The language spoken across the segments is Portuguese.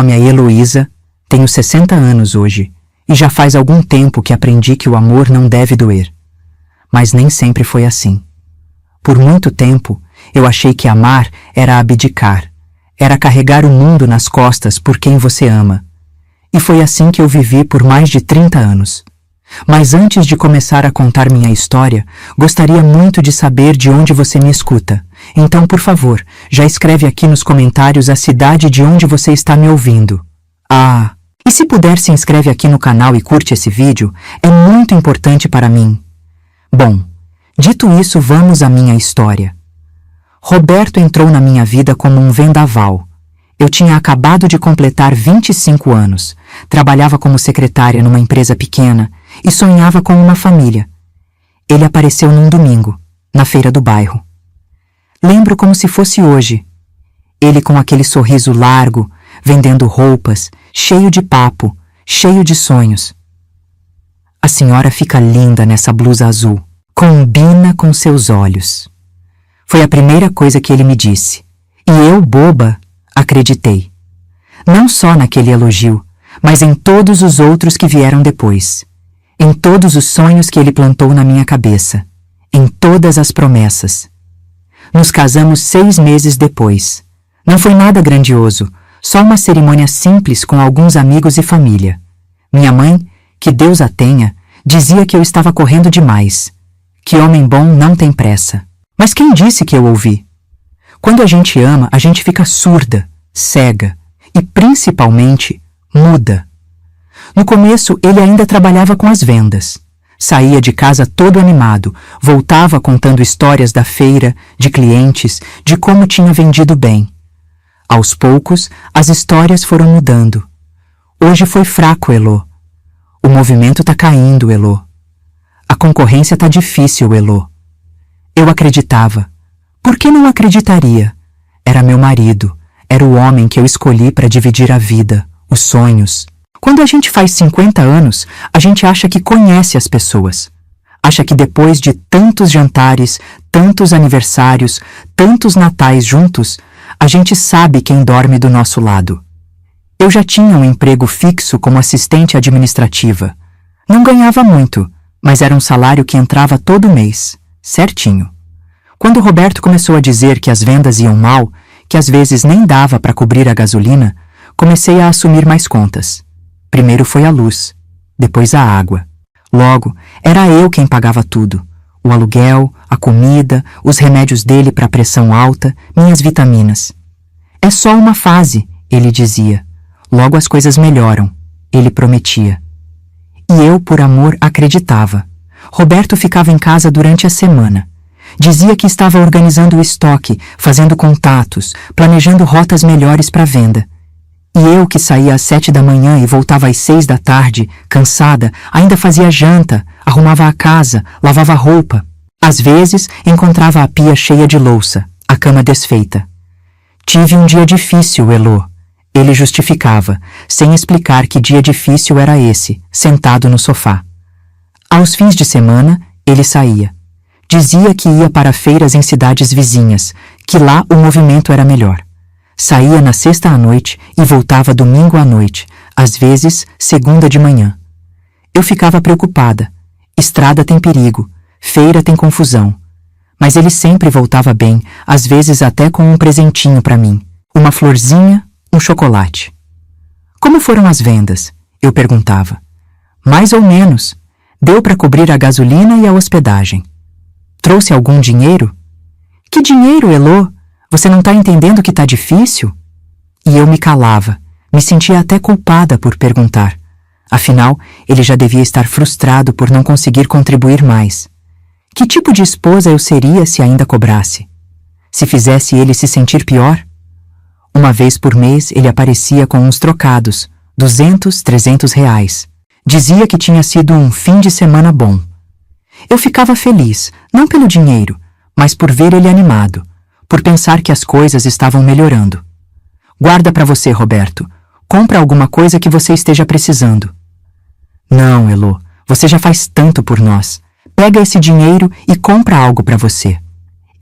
nome é Heloísa, tenho 60 anos hoje e já faz algum tempo que aprendi que o amor não deve doer. Mas nem sempre foi assim. Por muito tempo, eu achei que amar era abdicar, era carregar o mundo nas costas por quem você ama. E foi assim que eu vivi por mais de 30 anos. Mas antes de começar a contar minha história, gostaria muito de saber de onde você me escuta. Então, por favor, já escreve aqui nos comentários a cidade de onde você está me ouvindo. E se puder, se inscreve aqui no canal e curte esse vídeo, é muito importante para mim. Bom, dito isso, vamos à minha história. Roberto entrou na minha vida como um vendaval. Eu tinha acabado de completar 25 anos, trabalhava como secretária numa empresa pequena e sonhava com uma família. Ele apareceu num domingo, na feira do bairro. Lembro como se fosse hoje. Ele com aquele sorriso largo, vendendo roupas, cheio de papo, cheio de sonhos. A senhora fica linda nessa blusa azul. Combina com seus olhos. Foi a primeira coisa que ele me disse. E eu, boba, acreditei. Não só naquele elogio, mas em todos os outros que vieram depois. Em todos os sonhos que ele plantou na minha cabeça. Em todas as promessas. Nos casamos 6 meses depois. Não foi nada grandioso, só uma cerimônia simples com alguns amigos e família. Minha mãe, que Deus a tenha, dizia que eu estava correndo demais. Que homem bom não tem pressa. Mas quem disse que eu ouvi? Quando a gente ama, a gente fica surda, cega e, principalmente, muda. No começo, ele ainda trabalhava com as vendas. Saía de casa todo animado, voltava contando histórias da feira, de clientes, de como tinha vendido bem. Aos poucos, as histórias foram mudando. Hoje foi fraco, Elô. O movimento tá caindo, Elô. A concorrência tá difícil, Elô. Eu acreditava. Por que não acreditaria? Era meu marido. Era o homem que eu escolhi para dividir a vida, os sonhos. Quando a gente faz 50 anos, a gente acha que conhece as pessoas. Acha que depois de tantos jantares, tantos aniversários, tantos natais juntos, a gente sabe quem dorme do nosso lado. Eu já tinha um emprego fixo como assistente administrativa. Não ganhava muito, mas era um salário que entrava todo mês, certinho. Quando o Roberto começou a dizer que as vendas iam mal, que às vezes nem dava para cobrir a gasolina, comecei a assumir mais contas. Primeiro foi a luz, depois a água. Logo, era eu quem pagava tudo. O aluguel, a comida, os remédios dele para pressão alta, minhas vitaminas. É só uma fase, ele dizia. Logo as coisas melhoram, ele prometia. E eu, por amor, acreditava. Roberto ficava em casa durante a semana. Dizia que estava organizando o estoque, fazendo contatos, planejando rotas melhores para venda. E eu, que saía às 7 da manhã e voltava às 6 da tarde, cansada, ainda fazia janta, arrumava a casa, lavava roupa. Às vezes, encontrava a pia cheia de louça, a cama desfeita. Tive um dia difícil, Elô. Ele justificava, sem explicar que dia difícil era esse, sentado no sofá. Aos fins de semana, ele saía. Dizia que ia para feiras em cidades vizinhas, que lá o movimento era melhor. Saía na sexta à noite e voltava domingo à noite, às vezes segunda de manhã. Eu ficava preocupada. Estrada tem perigo, feira tem confusão. Mas ele sempre voltava bem, às vezes até com um presentinho para mim. Uma florzinha, um chocolate. Como foram as vendas? Eu perguntava. Mais ou menos. Deu para cobrir a gasolina e a hospedagem. Trouxe algum dinheiro? Que dinheiro, Elô? Você não está entendendo que está difícil? E eu me calava, me sentia até culpada por perguntar. Afinal, ele já devia estar frustrado por não conseguir contribuir mais. Que tipo de esposa eu seria se ainda cobrasse? Se fizesse ele se sentir pior? Uma vez por mês ele aparecia com uns trocados, 200, 300 reais. Dizia que tinha sido um fim de semana bom. Eu ficava feliz, não pelo dinheiro, mas por ver ele animado, por pensar que as coisas estavam melhorando. Guarda para você, Roberto. Compra alguma coisa que você esteja precisando. Não, Elô, você já faz tanto por nós. Pega esse dinheiro e compra algo para você.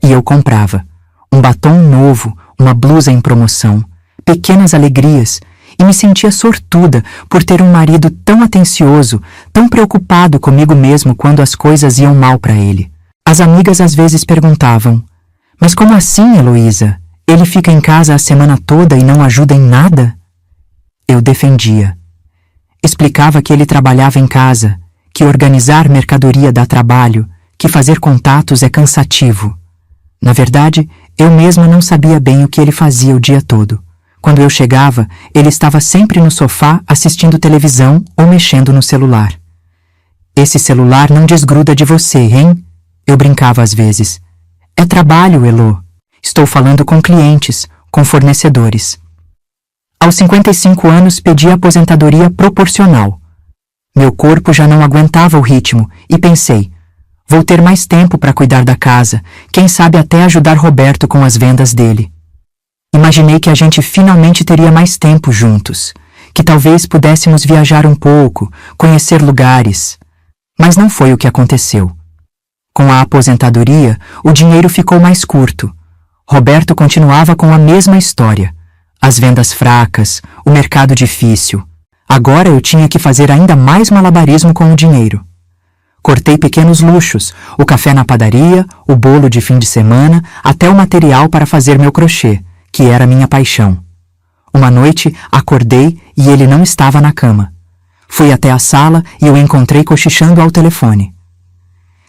E eu comprava. Um batom novo, uma blusa em promoção, pequenas alegrias, e me sentia sortuda por ter um marido tão atencioso, tão preocupado comigo mesmo quando as coisas iam mal para ele. As amigas às vezes perguntavam: "Mas como assim, Heloísa? Ele fica em casa a semana toda e não ajuda em nada?" Eu defendia. Explicava que ele trabalhava em casa, que organizar mercadoria dá trabalho, que fazer contatos é cansativo. Na verdade, eu mesma não sabia bem o que ele fazia o dia todo. Quando eu chegava, ele estava sempre no sofá assistindo televisão ou mexendo no celular. "Esse celular não desgruda de você, hein?" Eu brincava às vezes. "É trabalho, Elô. Estou falando com clientes, com fornecedores." Aos 55 anos pedi aposentadoria proporcional. Meu corpo já não aguentava o ritmo e pensei: vou ter mais tempo para cuidar da casa, quem sabe até ajudar Roberto com as vendas dele. Imaginei que a gente finalmente teria mais tempo juntos, que talvez pudéssemos viajar um pouco, conhecer lugares. Mas não foi o que aconteceu. Com a aposentadoria, o dinheiro ficou mais curto. Roberto continuava com a mesma história. As vendas fracas, o mercado difícil. Agora eu tinha que fazer ainda mais malabarismo com o dinheiro. Cortei pequenos luxos, o café na padaria, o bolo de fim de semana, até o material para fazer meu crochê, que era minha paixão. Uma noite, acordei e ele não estava na cama. Fui até a sala e o encontrei cochichando ao telefone.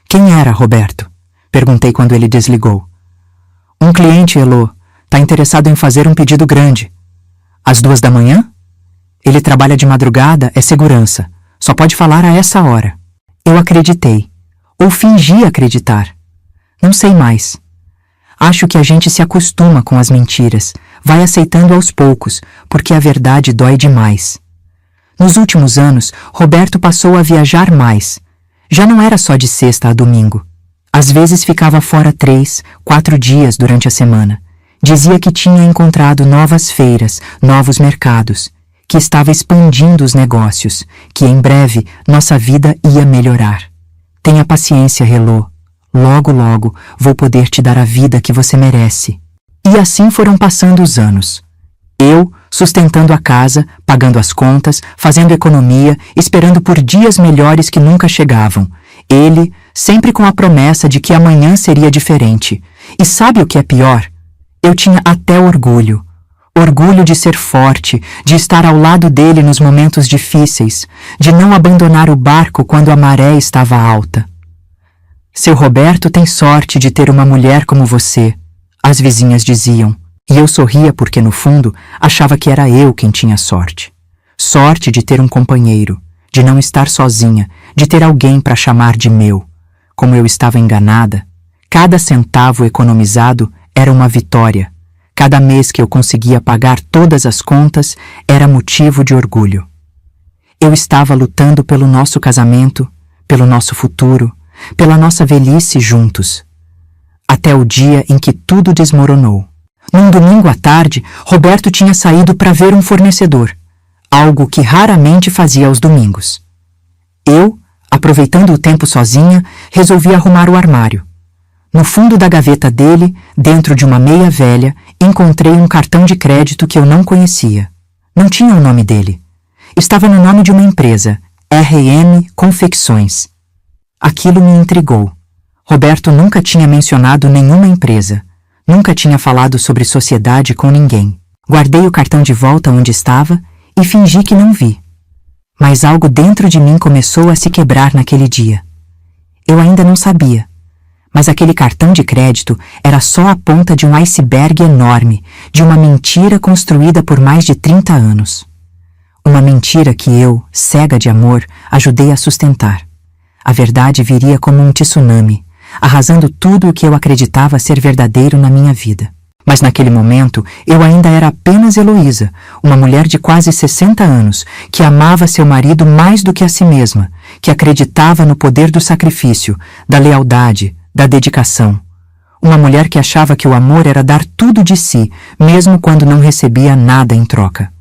"Quem era, Roberto?" Perguntei quando ele desligou. "Um cliente, Elô. Tá interessado em fazer um pedido grande." "Às 2 da manhã?" "Ele trabalha de madrugada, é segurança. Só pode falar a essa hora." Eu acreditei. Ou fingi acreditar. Não sei mais. Acho que a gente se acostuma com as mentiras, vai aceitando aos poucos, porque a verdade dói demais. Nos últimos anos, Roberto passou a viajar mais. Já não era só de sexta a domingo. Às vezes ficava fora 3, 4 dias durante a semana. Dizia que tinha encontrado novas feiras, novos mercados, que estava expandindo os negócios, que em breve nossa vida ia melhorar. "Tenha paciência, Helô. Logo, logo vou poder te dar a vida que você merece." E assim foram passando os anos. Eu, sustentando a casa, pagando as contas, fazendo economia, esperando por dias melhores que nunca chegavam. Ele, sempre com a promessa de que amanhã seria diferente. E sabe o que é pior? Eu tinha até orgulho. Orgulho de ser forte, de estar ao lado dele nos momentos difíceis, de não abandonar o barco quando a maré estava alta. "Seu Roberto tem sorte de ter uma mulher como você", as vizinhas diziam, e eu sorria porque, no fundo, achava que era eu quem tinha sorte. Sorte de ter um companheiro, de não estar sozinha, de ter alguém para chamar de meu. Como eu estava enganada, cada centavo economizado era uma vitória. Cada mês que eu conseguia pagar todas as contas era motivo de orgulho. Eu estava lutando pelo nosso casamento, pelo nosso futuro, pela nossa velhice juntos. Até o dia em que tudo desmoronou. Num domingo à tarde, Roberto tinha saído para ver um fornecedor, algo que raramente fazia aos domingos. Eu, aproveitando o tempo sozinha, resolvi arrumar o armário. No fundo da gaveta dele, dentro de uma meia velha, encontrei um cartão de crédito que eu não conhecia. Não tinha o nome dele. Estava no nome de uma empresa, R.M. Confecções. Aquilo me intrigou. Roberto nunca tinha mencionado nenhuma empresa. Nunca tinha falado sobre sociedade com ninguém. Guardei o cartão de volta onde estava e fingi que não vi. Mas algo dentro de mim começou a se quebrar naquele dia. Eu ainda não sabia. Mas aquele cartão de crédito era só a ponta de um iceberg enorme, de uma mentira construída por mais de 30 anos. Uma mentira que eu, cega de amor, ajudei a sustentar. A verdade viria como um tsunami, arrasando tudo o que eu acreditava ser verdadeiro na minha vida. Mas naquele momento, eu ainda era apenas Heloísa, uma mulher de quase 60 anos, que amava seu marido mais do que a si mesma, que acreditava no poder do sacrifício, da lealdade, da dedicação. Uma mulher que achava que o amor era dar tudo de si, mesmo quando não recebia nada em troca.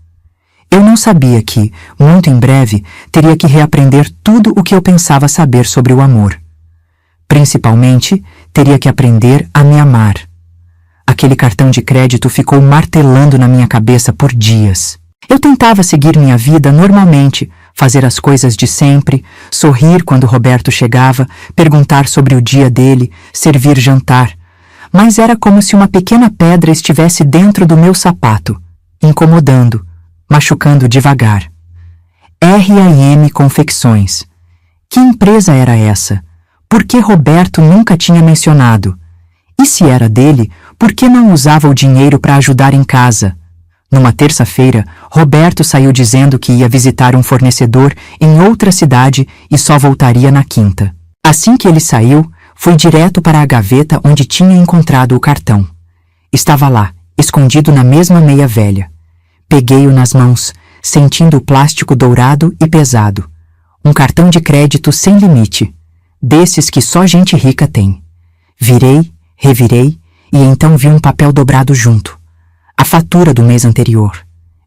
Eu não sabia que, muito em breve, teria que reaprender tudo o que eu pensava saber sobre o amor. Principalmente, teria que aprender a me amar. Aquele cartão de crédito ficou martelando na minha cabeça por dias. Eu tentava seguir minha vida normalmente, fazer as coisas de sempre, sorrir quando Roberto chegava, perguntar sobre o dia dele, servir jantar. Mas era como se uma pequena pedra estivesse dentro do meu sapato, incomodando, machucando devagar. R&M Confecções. Que empresa era essa? Por que Roberto nunca tinha mencionado? E se era dele, por que não usava o dinheiro para ajudar em casa? Numa terça-feira, Roberto saiu dizendo que ia visitar um fornecedor em outra cidade e só voltaria na quinta. Assim que ele saiu, fui direto para a gaveta onde tinha encontrado o cartão. Estava lá, escondido na mesma meia velha. Peguei-o nas mãos, sentindo o plástico dourado e pesado. Um cartão de crédito sem limite, desses que só gente rica tem. Virei, revirei e então vi um papel dobrado junto. A fatura do mês anterior.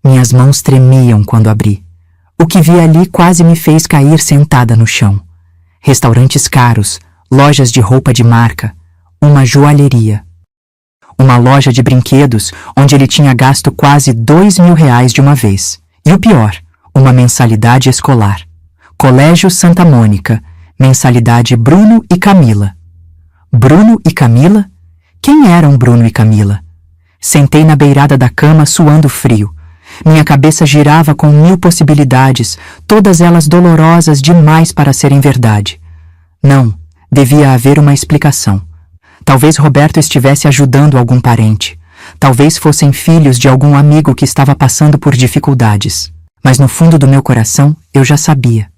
Minhas mãos tremiam quando abri. O que vi ali quase me fez cair sentada no chão. Restaurantes caros, lojas de roupa de marca, uma joalheria. Uma loja de brinquedos onde ele tinha gasto quase R$ 2.000 de uma vez. E o pior, uma mensalidade escolar. Colégio Santa Mônica, mensalidade Bruno e Camila. Bruno e Camila? Quem eram Bruno e Camila? Sentei na beirada da cama suando frio. Minha cabeça girava com 1000 possibilidades, todas elas dolorosas demais para serem verdade. Não, devia haver uma explicação. Talvez Roberto estivesse ajudando algum parente. Talvez fossem filhos de algum amigo que estava passando por dificuldades. Mas no fundo do meu coração, eu já sabia.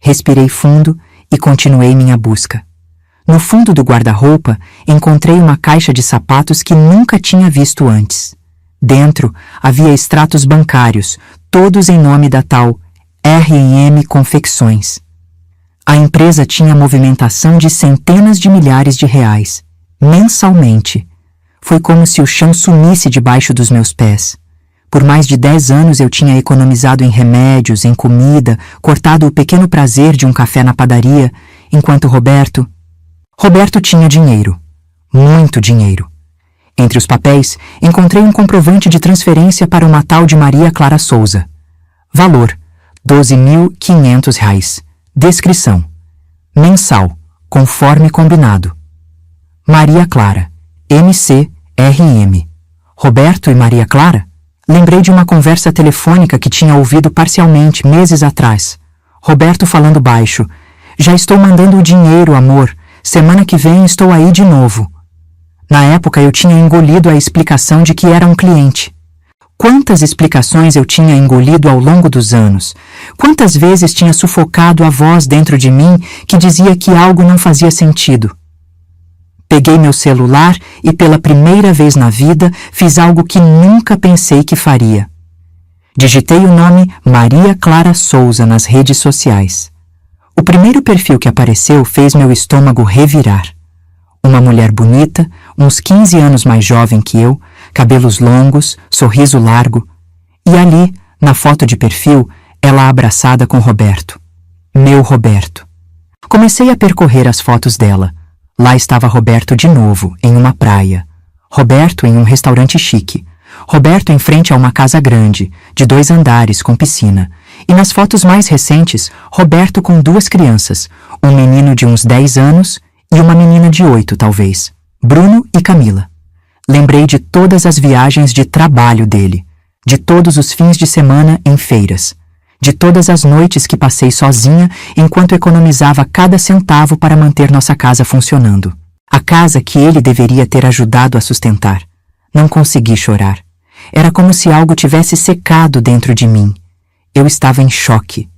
Respirei fundo e continuei minha busca. No fundo do guarda-roupa, encontrei uma caixa de sapatos que nunca tinha visto antes. Dentro, havia extratos bancários, todos em nome da tal R&M Confecções. A empresa tinha movimentação de centenas de milhares de reais, mensalmente. Foi como se o chão sumisse debaixo dos meus pés. Por mais de 10 anos eu tinha economizado em remédios, em comida, cortado o pequeno prazer de um café na padaria, enquanto Roberto tinha dinheiro. Muito dinheiro. Entre os papéis, encontrei um comprovante de transferência para uma tal de Maria Clara Souza. Valor: R$ 12.500. Descrição: mensal, conforme combinado. Maria Clara, MC-RM. Roberto e Maria Clara? Lembrei de uma conversa telefônica que tinha ouvido parcialmente meses atrás. Roberto falando baixo: já estou mandando o dinheiro, amor. Semana que vem estou aí de novo. Na época eu tinha engolido a explicação de que era um cliente. Quantas explicações eu tinha engolido ao longo dos anos? Quantas vezes tinha sufocado a voz dentro de mim que dizia que algo não fazia sentido? Peguei meu celular e pela primeira vez na vida fiz algo que nunca pensei que faria. Digitei o nome Maria Clara Souza nas redes sociais. O primeiro perfil que apareceu fez meu estômago revirar. Uma mulher bonita, uns 15 anos mais jovem que eu, cabelos longos, sorriso largo. E ali, na foto de perfil, ela abraçada com Roberto. Meu Roberto. Comecei a percorrer as fotos dela. Lá estava Roberto de novo, em uma praia. Roberto em um restaurante chique. Roberto em frente a uma casa grande, de 2 andares, com piscina. E nas fotos mais recentes, Roberto com 2 crianças, um menino de uns 10 anos e uma menina de 8, talvez. Bruno e Camila. Lembrei de todas as viagens de trabalho dele, de todos os fins de semana em feiras, de todas as noites que passei sozinha enquanto economizava cada centavo para manter nossa casa funcionando. A casa que ele deveria ter ajudado a sustentar. Não consegui chorar. Era como se algo tivesse secado dentro de mim. Eu estava em choque.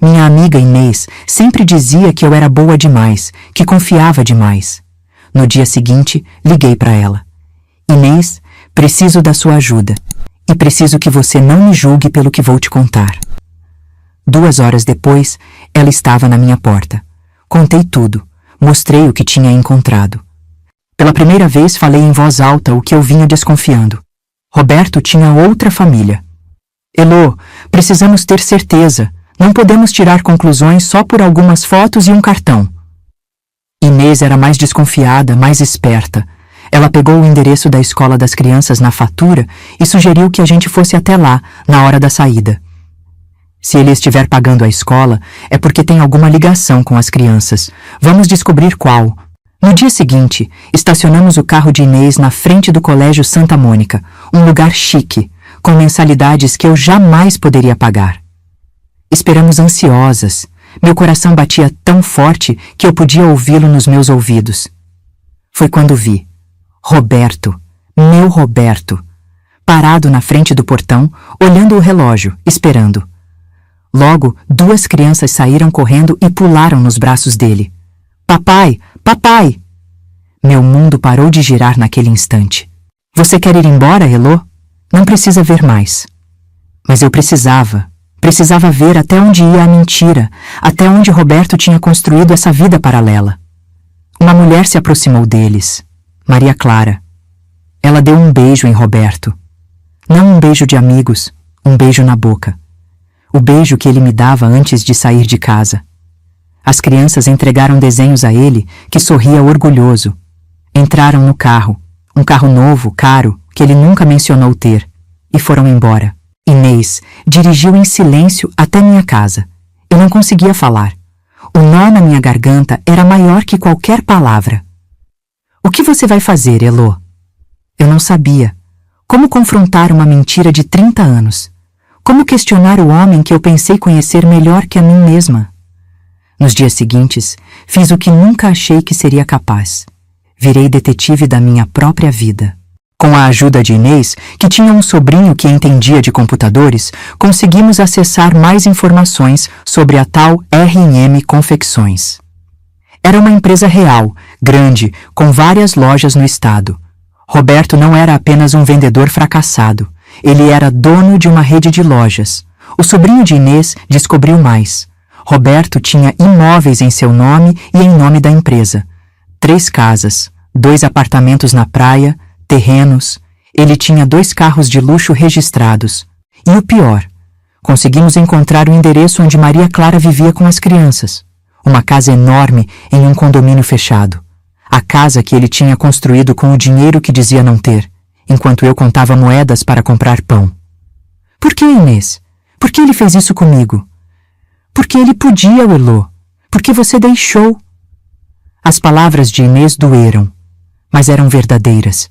Minha amiga Inês sempre dizia que eu era boa demais, que confiava demais. No dia seguinte, liguei para ela. Inês, preciso da sua ajuda. E preciso que você não me julgue pelo que vou te contar. 2 horas depois, ela estava na minha porta. Contei tudo. Mostrei o que tinha encontrado. Pela primeira vez falei em voz alta o que eu vinha desconfiando. Roberto tinha outra família. Elô, precisamos ter certeza. Não podemos tirar conclusões só por algumas fotos e um cartão. Inês era mais desconfiada, mais esperta. Ela pegou o endereço da escola das crianças na fatura e sugeriu que a gente fosse até lá, na hora da saída. Se ele estiver pagando a escola, é porque tem alguma ligação com as crianças. Vamos descobrir qual. No dia seguinte, estacionamos o carro de Inês na frente do Colégio Santa Mônica, um lugar chique, com mensalidades que eu jamais poderia pagar. Esperamos ansiosas. Meu coração batia tão forte que eu podia ouvi-lo nos meus ouvidos. Foi quando vi Roberto, meu Roberto, parado na frente do portão, olhando o relógio, esperando. Logo, 2 crianças saíram correndo e pularam nos braços dele. Papai! Papai! Meu mundo parou de girar naquele instante. Você quer ir embora, Elô? Não precisa ver mais. Mas eu precisava ver até onde ia a mentira, até onde Roberto tinha construído essa vida paralela. Uma mulher se aproximou deles, Maria Clara. Ela deu um beijo em Roberto. Não um beijo de amigos, um beijo na boca. O beijo que ele me dava antes de sair de casa. As crianças entregaram desenhos a ele, que sorria orgulhoso. Entraram no carro, um carro novo, caro, que ele nunca mencionou ter, e foram embora. Inês dirigiu em silêncio até minha casa. Eu não conseguia falar. O nó na minha garganta era maior que qualquer palavra. O que você vai fazer, Elô? Eu não sabia. Como confrontar uma mentira de 30 anos? Como questionar o homem que eu pensei conhecer melhor que a mim mesma? Nos dias seguintes, fiz o que nunca achei que seria capaz. Virei detetive da minha própria vida. Com a ajuda de Inês, que tinha um sobrinho que entendia de computadores, conseguimos acessar mais informações sobre a tal R&M Confecções. Era uma empresa real, grande, com várias lojas no estado. Roberto não era apenas um vendedor fracassado. Ele era dono de uma rede de lojas. O sobrinho de Inês descobriu mais. Roberto tinha imóveis em seu nome e em nome da empresa. 3 casas, 2 apartamentos na praia, terrenos. Ele tinha 2 carros de luxo registrados. E o pior, conseguimos encontrar o endereço onde Maria Clara vivia com as crianças. Uma casa enorme em um condomínio fechado. A casa que ele tinha construído com o dinheiro que dizia não ter, enquanto eu contava moedas para comprar pão. Por que, Inês? Por que ele fez isso comigo? Porque ele podia, Elô. Porque você deixou. As palavras de Inês doeram, mas eram verdadeiras.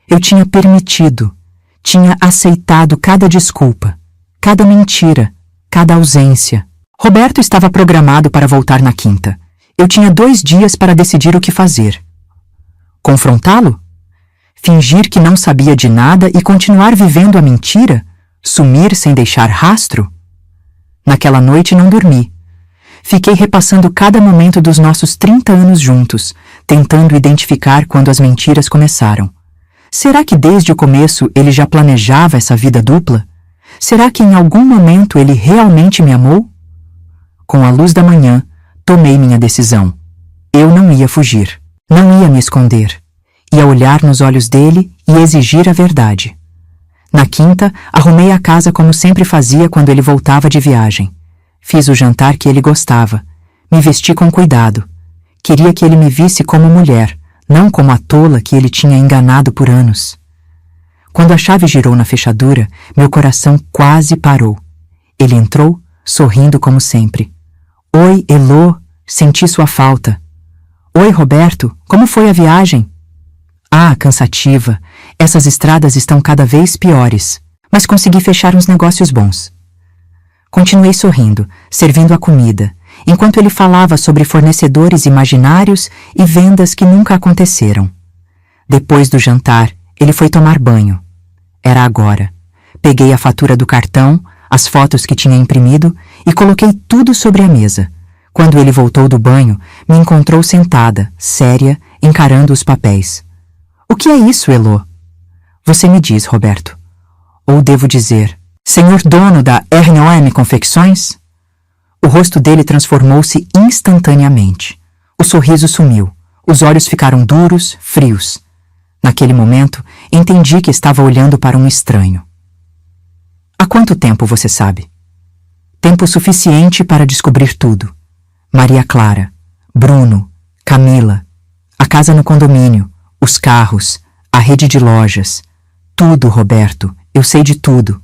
Eu tinha permitido, tinha aceitado cada desculpa, cada mentira, cada ausência. Roberto estava programado para voltar na quinta. Eu tinha 2 dias para decidir o que fazer. Confrontá-lo? Fingir que não sabia de nada e continuar vivendo a mentira? Sumir sem deixar rastro? Naquela noite não dormi. Fiquei repassando cada momento dos nossos 30 anos juntos, tentando identificar quando as mentiras começaram. Será que desde o começo ele já planejava essa vida dupla? Será que em algum momento ele realmente me amou? Com a luz da manhã, tomei minha decisão. Eu não ia fugir, não ia me esconder. Ia olhar nos olhos dele e exigir a verdade. Na quinta, arrumei a casa como sempre fazia quando ele voltava de viagem. Fiz o jantar que ele gostava. Me vesti com cuidado. Queria que ele me visse como mulher, não como a tola que ele tinha enganado por anos. Quando a chave girou na fechadura, meu coração quase parou. Ele entrou, sorrindo como sempre. Oi, Elô, senti sua falta. Oi, Roberto, como foi a viagem? Ah, cansativa. Essas estradas estão cada vez piores, mas consegui fechar uns negócios bons. Continuei sorrindo, servindo a comida, enquanto ele falava sobre fornecedores imaginários e vendas que nunca aconteceram. Depois do jantar, ele foi tomar banho. Era agora. Peguei a fatura do cartão, as fotos que tinha imprimido e coloquei tudo sobre a mesa. Quando ele voltou do banho, me encontrou sentada, séria, encarando os papéis. O que é isso, Elô? Você me diz, Roberto. Ou devo dizer, senhor dono da R&M Confecções? O rosto dele transformou-se instantaneamente. O sorriso sumiu. Os olhos ficaram duros, frios. Naquele momento, entendi que estava olhando para um estranho. Há quanto tempo você sabe? Tempo suficiente para descobrir tudo. Maria Clara, Bruno, Camila, a casa no condomínio, Os carros, a rede de lojas. Tudo, Roberto, eu sei de tudo.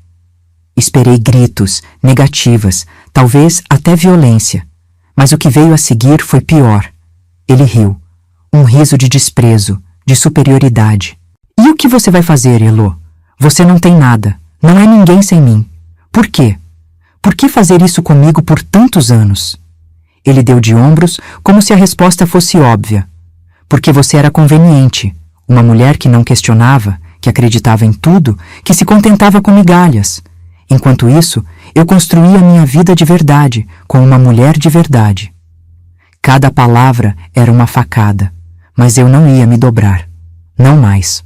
Esperei gritos, negativas, talvez até violência. Mas o que veio a seguir foi pior. Ele riu. Um riso de desprezo, de superioridade. E o que você vai fazer, Elo? Você não tem nada. Não é ninguém sem mim. Por quê? Por que fazer isso comigo por tantos anos? Ele deu de ombros como se a resposta fosse óbvia. Porque você era conveniente. Uma mulher que não questionava, que acreditava em tudo, que se contentava com migalhas. Enquanto isso, eu construía minha vida de verdade, com uma mulher de verdade. Cada palavra era uma facada, mas eu não ia me dobrar. Não mais.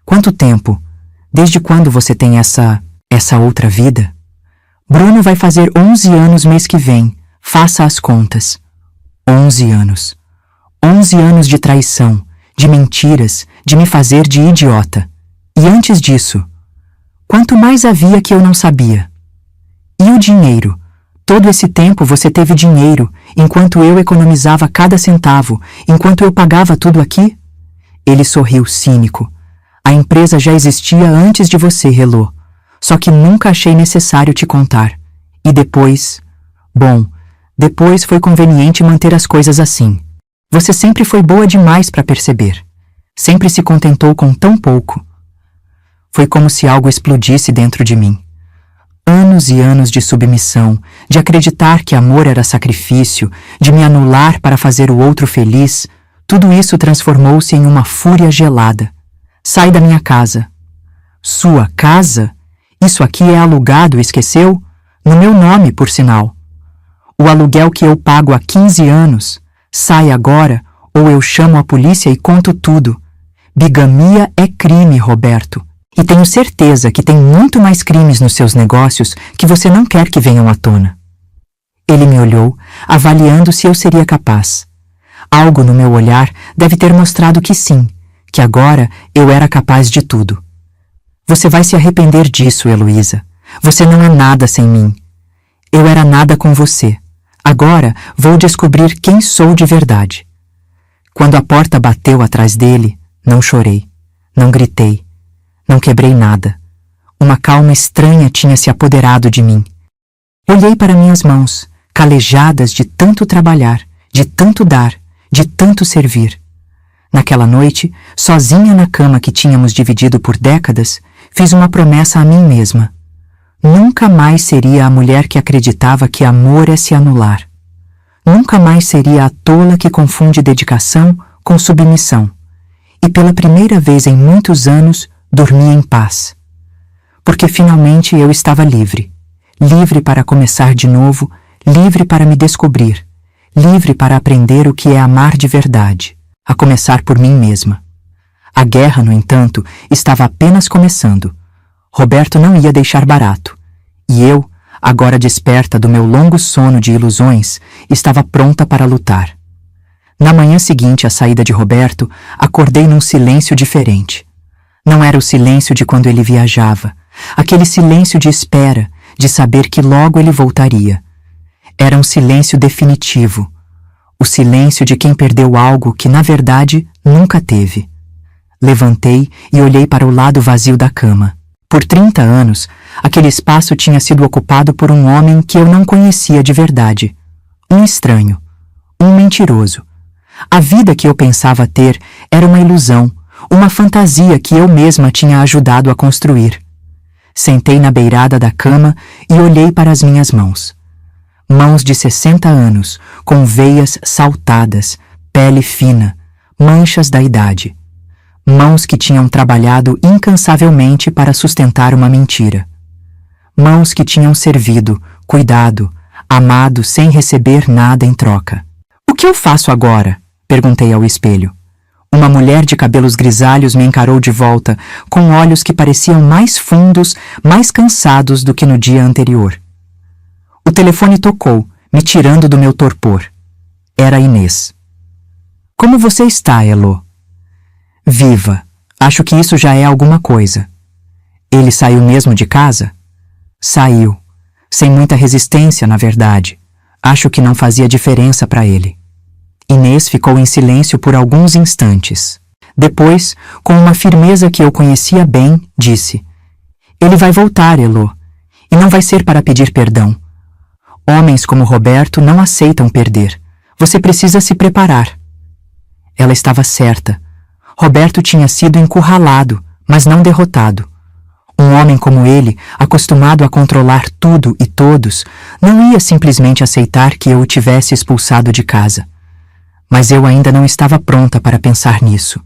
Quanto tempo? Desde quando você tem essa outra vida? Bruno vai fazer 11 anos mês que vem. Faça as contas. 11 anos. 11 anos de traição, de mentiras, de me fazer de idiota. E antes disso, quanto mais havia que eu não sabia? E o dinheiro? Todo esse tempo você teve dinheiro, enquanto eu economizava cada centavo, enquanto eu pagava tudo aqui? Ele sorriu cínico. A empresa já existia antes de você, Elo. Só que nunca achei necessário te contar. E depois... Bom, depois foi conveniente manter as coisas assim. Você sempre foi boa demais para perceber. Sempre se contentou com tão pouco. Foi como se algo explodisse dentro de mim. Anos e anos de submissão, de acreditar que amor era sacrifício, de me anular para fazer o outro feliz, tudo isso transformou-se em uma fúria gelada. Sai da minha casa. Sua casa? Isso aqui é alugado, esqueceu? No meu nome, por sinal. O aluguel que eu pago há 15 anos. Sai agora, ou eu chamo a polícia e conto tudo. Bigamia é crime, Roberto. E tenho certeza que tem muito mais crimes nos seus negócios que você não quer que venham à tona. Ele me olhou, avaliando se eu seria capaz. Algo no meu olhar deve ter mostrado que sim, que agora eu era capaz de tudo. Você vai se arrepender disso, Heloísa. Você não é nada sem mim. Eu era nada com você. Agora vou descobrir quem sou de verdade. Quando a porta bateu atrás dele, não chorei, não gritei, não quebrei nada. Uma calma estranha tinha se apoderado de mim. Olhei para minhas mãos, calejadas de tanto trabalhar, de tanto dar, de tanto servir. Naquela noite, sozinha na cama que tínhamos dividido por décadas, fiz uma promessa a mim mesma. Nunca mais seria a mulher que acreditava que amor é se anular. Nunca mais seria a tola que confunde dedicação com submissão. E pela primeira vez em muitos anos, dormi em paz. Porque finalmente eu estava livre. Livre para começar de novo, livre para me descobrir, livre para aprender o que é amar de verdade, a começar por mim mesma. A guerra, no entanto, estava apenas começando. Roberto não ia deixar barato. E eu, agora desperta do meu longo sono de ilusões, estava pronta para lutar. Na manhã seguinte à saída de Roberto, acordei num silêncio diferente. Não era o silêncio de quando ele viajava, aquele silêncio de espera, de saber que logo ele voltaria. Era um silêncio definitivo, o silêncio de quem perdeu algo que, na verdade, nunca teve. Levantei e olhei para o lado vazio da cama. Por 30 anos, aquele espaço tinha sido ocupado por um homem que eu não conhecia de verdade. Um estranho. Um mentiroso. A vida que eu pensava ter era uma ilusão, uma fantasia que eu mesma tinha ajudado a construir. Sentei na beirada da cama e olhei para as minhas mãos. Mãos de 60 anos, com veias saltadas, pele fina, manchas da idade. Mãos que tinham trabalhado incansavelmente para sustentar uma mentira. Mãos que tinham servido, cuidado, amado sem receber nada em troca. O que eu faço agora? Perguntei ao espelho. Uma mulher de cabelos grisalhos me encarou de volta, com olhos que pareciam mais fundos, mais cansados do que no dia anterior. O telefone tocou, me tirando do meu torpor. Era Inês. Como você está, Elo? Viva. Acho que isso já é alguma coisa. Ele saiu mesmo de casa? Saiu. Sem muita resistência, na verdade. Acho que não fazia diferença para ele. Inês ficou em silêncio por alguns instantes. Depois, com uma firmeza que eu conhecia bem, disse: Ele vai voltar, Elô, e não vai ser para pedir perdão. Homens como Roberto não aceitam perder. Você precisa se preparar. Ela estava certa. Roberto tinha sido encurralado, mas não derrotado. Um homem como ele, acostumado a controlar tudo e todos, não ia simplesmente aceitar que eu o tivesse expulsado de casa. Mas eu ainda não estava pronta para pensar nisso.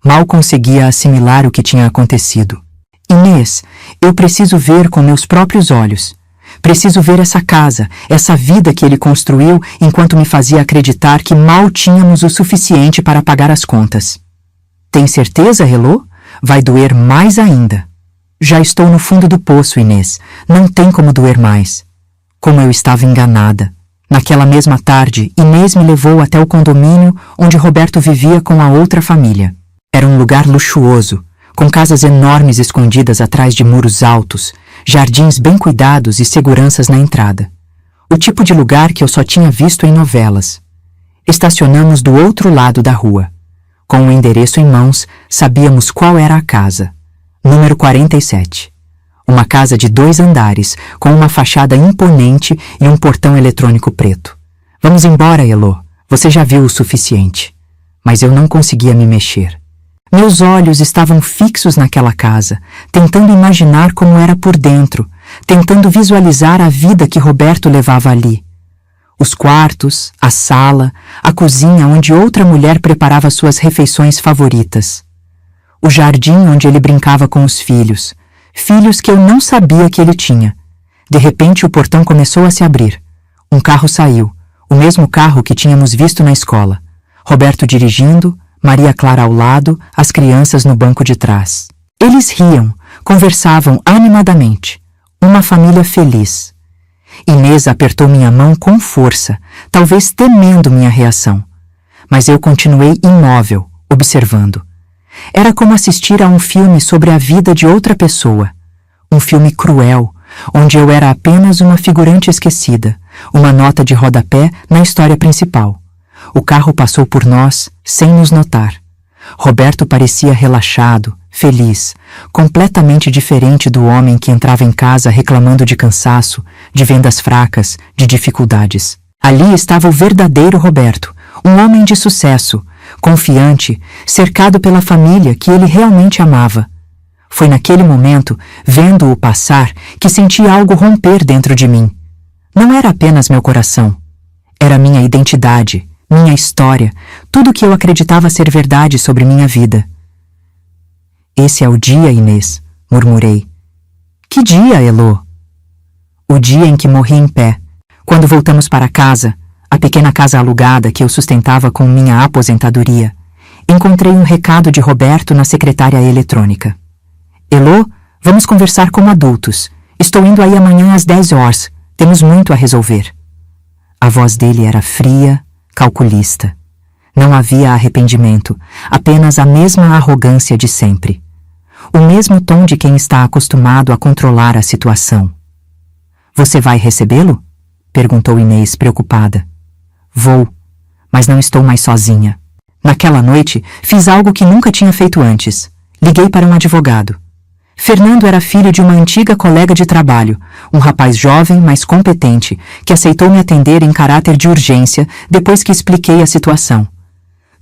Mal conseguia assimilar o que tinha acontecido. Inês, eu preciso ver com meus próprios olhos. Preciso ver essa casa, essa vida que ele construiu enquanto me fazia acreditar que mal tínhamos o suficiente para pagar as contas. Tem certeza, Elô? Vai doer mais ainda. Já estou no fundo do poço, Inês. Não tem como doer mais. Como eu estava enganada. Naquela mesma tarde, Inês me levou até o condomínio onde Roberto vivia com a outra família. Era um lugar luxuoso, com casas enormes escondidas atrás de muros altos, jardins bem cuidados e seguranças na entrada. O tipo de lugar que eu só tinha visto em novelas. Estacionamos do outro lado da rua. Com o endereço em mãos, sabíamos qual era a casa. Número 47. Uma casa de 2 andares, com uma fachada imponente e um portão eletrônico preto. Vamos embora, Elô. Você já viu o suficiente. Mas eu não conseguia me mexer. Meus olhos estavam fixos naquela casa, tentando imaginar como era por dentro, tentando visualizar a vida que Roberto levava ali. Os quartos, a sala, a cozinha onde outra mulher preparava suas refeições favoritas. O jardim onde ele brincava com os filhos, filhos que eu não sabia que ele tinha. De repente o portão começou a se abrir. Um carro saiu, o mesmo carro que tínhamos visto na escola. Roberto dirigindo, Maria Clara ao lado, as crianças no banco de trás. Eles riam, conversavam animadamente. Uma família feliz. Inês apertou minha mão com força, talvez temendo minha reação. Mas eu continuei imóvel, observando. Era como assistir a um filme sobre a vida de outra pessoa. Um filme cruel, onde eu era apenas uma figurante esquecida, uma nota de rodapé na história principal. O carro passou por nós, sem nos notar. Roberto parecia relaxado, feliz, completamente diferente do homem que entrava em casa reclamando de cansaço, de vendas fracas, de dificuldades. Ali estava o verdadeiro Roberto, um homem de sucesso, confiante, cercado pela família que ele realmente amava. Foi naquele momento, vendo-o passar, que senti algo romper dentro de mim. Não era apenas meu coração. Era minha identidade, minha história, tudo que eu acreditava ser verdade sobre minha vida. Esse é o dia, Inês, murmurei. Que dia, Elô? O dia em que morri em pé. Quando voltamos para casa, a pequena casa alugada que eu sustentava com minha aposentadoria, encontrei um recado de Roberto na secretária eletrônica. Elô, vamos conversar como adultos. Estou indo aí amanhã às 10 horas. Temos muito a resolver. A voz dele era fria, calculista. Não havia arrependimento, apenas a mesma arrogância de sempre. O mesmo tom de quem está acostumado a controlar a situação. Você vai recebê-lo? Perguntou Inês, preocupada. Vou, mas não estou mais sozinha. Naquela noite, fiz algo que nunca tinha feito antes. Liguei para um advogado. Fernando era filho de uma antiga colega de trabalho, um rapaz jovem, mas competente, que aceitou me atender em caráter de urgência depois que expliquei a situação.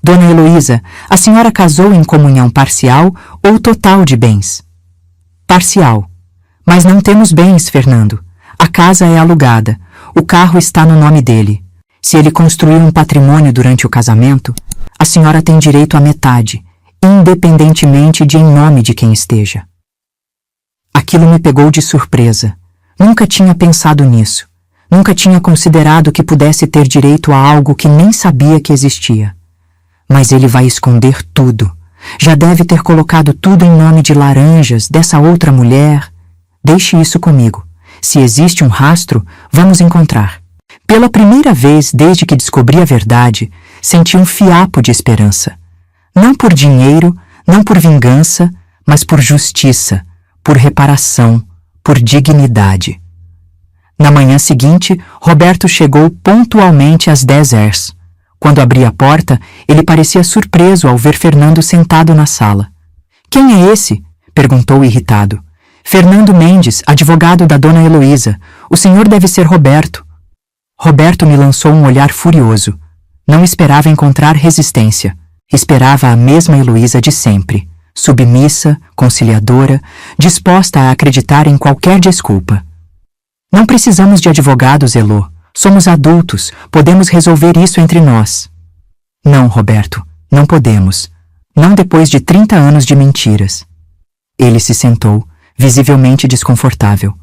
Dona Heloísa, a senhora casou em comunhão parcial ou total de bens? Parcial. Mas não temos bens, Fernando. A casa é alugada. O carro está no nome dele. Se ele construiu um patrimônio durante o casamento, a senhora tem direito à metade, independentemente de em nome de quem esteja. Aquilo me pegou de surpresa. Nunca tinha pensado nisso. Nunca tinha considerado que pudesse ter direito a algo que nem sabia que existia. Mas ele vai esconder tudo. Já deve ter colocado tudo em nome de Laranjas, dessa outra mulher. Deixe isso comigo. Se existe um rastro, vamos encontrar. Pela primeira vez desde que descobri a verdade, senti um fiapo de esperança. Não por dinheiro, não por vingança, mas por justiça, por reparação, por dignidade. Na manhã seguinte, Roberto chegou pontualmente às 10 horas. Quando abri a porta, ele parecia surpreso ao ver Fernando sentado na sala. — Quem é esse? Perguntou irritado. — Fernando Mendes, advogado da dona Heloísa. O senhor deve ser Roberto. Roberto me lançou um olhar furioso. Não esperava encontrar resistência. Esperava a mesma Heloísa de sempre, submissa, conciliadora, disposta a acreditar em qualquer desculpa. — Não precisamos de advogados, Elô. Somos adultos, podemos resolver isso entre nós. — Não, Roberto, não podemos. Não depois de 30 anos de mentiras. Ele se sentou, visivelmente desconfortável.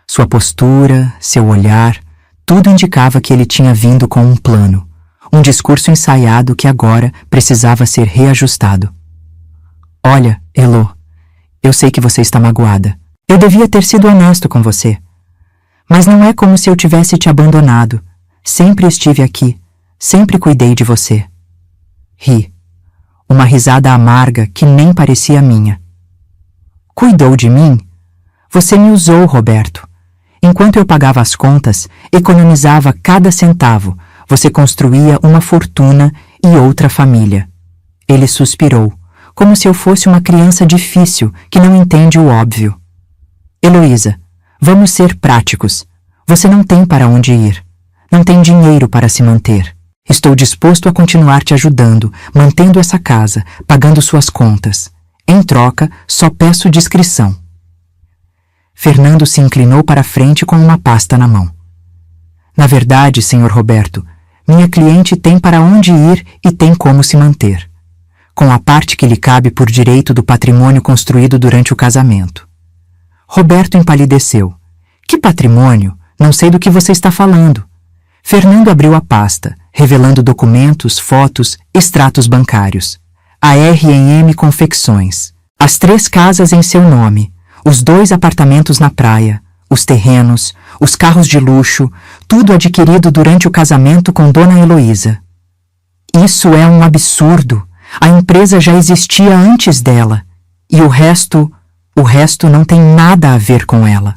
Sua postura, seu olhar, tudo indicava que ele tinha vindo com um plano, um discurso ensaiado que agora precisava ser reajustado. — Olha, Elô, eu sei que você está magoada. Eu devia ter sido honesto com você. Mas não é como se eu tivesse te abandonado. Sempre estive aqui, sempre cuidei de você. Ri. Uma risada amarga que nem parecia minha. Cuidou de mim? Você me usou, Roberto. Enquanto eu pagava as contas, economizava cada centavo, você construía uma fortuna e outra família. Ele suspirou, como se eu fosse uma criança difícil que não entende o óbvio. Heloísa, vamos ser práticos. Você não tem para onde ir. Não tem dinheiro para se manter. Estou disposto a continuar te ajudando, mantendo essa casa, pagando suas contas. Em troca, só peço discrição. Fernando se inclinou para a frente com uma pasta na mão. Na verdade, senhor Roberto, minha cliente tem para onde ir e tem como se manter, com a parte que lhe cabe por direito do patrimônio construído durante o casamento. Roberto empalideceu. Que patrimônio? Não sei do que você está falando. Fernando abriu a pasta, revelando documentos, fotos, extratos bancários. A R&M Confecções. As 3 casas em seu nome, os 2 apartamentos na praia, os terrenos, os carros de luxo, tudo adquirido durante o casamento com Dona Heloísa. Isso é um absurdo. A empresa já existia antes dela. E o resto não tem nada a ver com ela.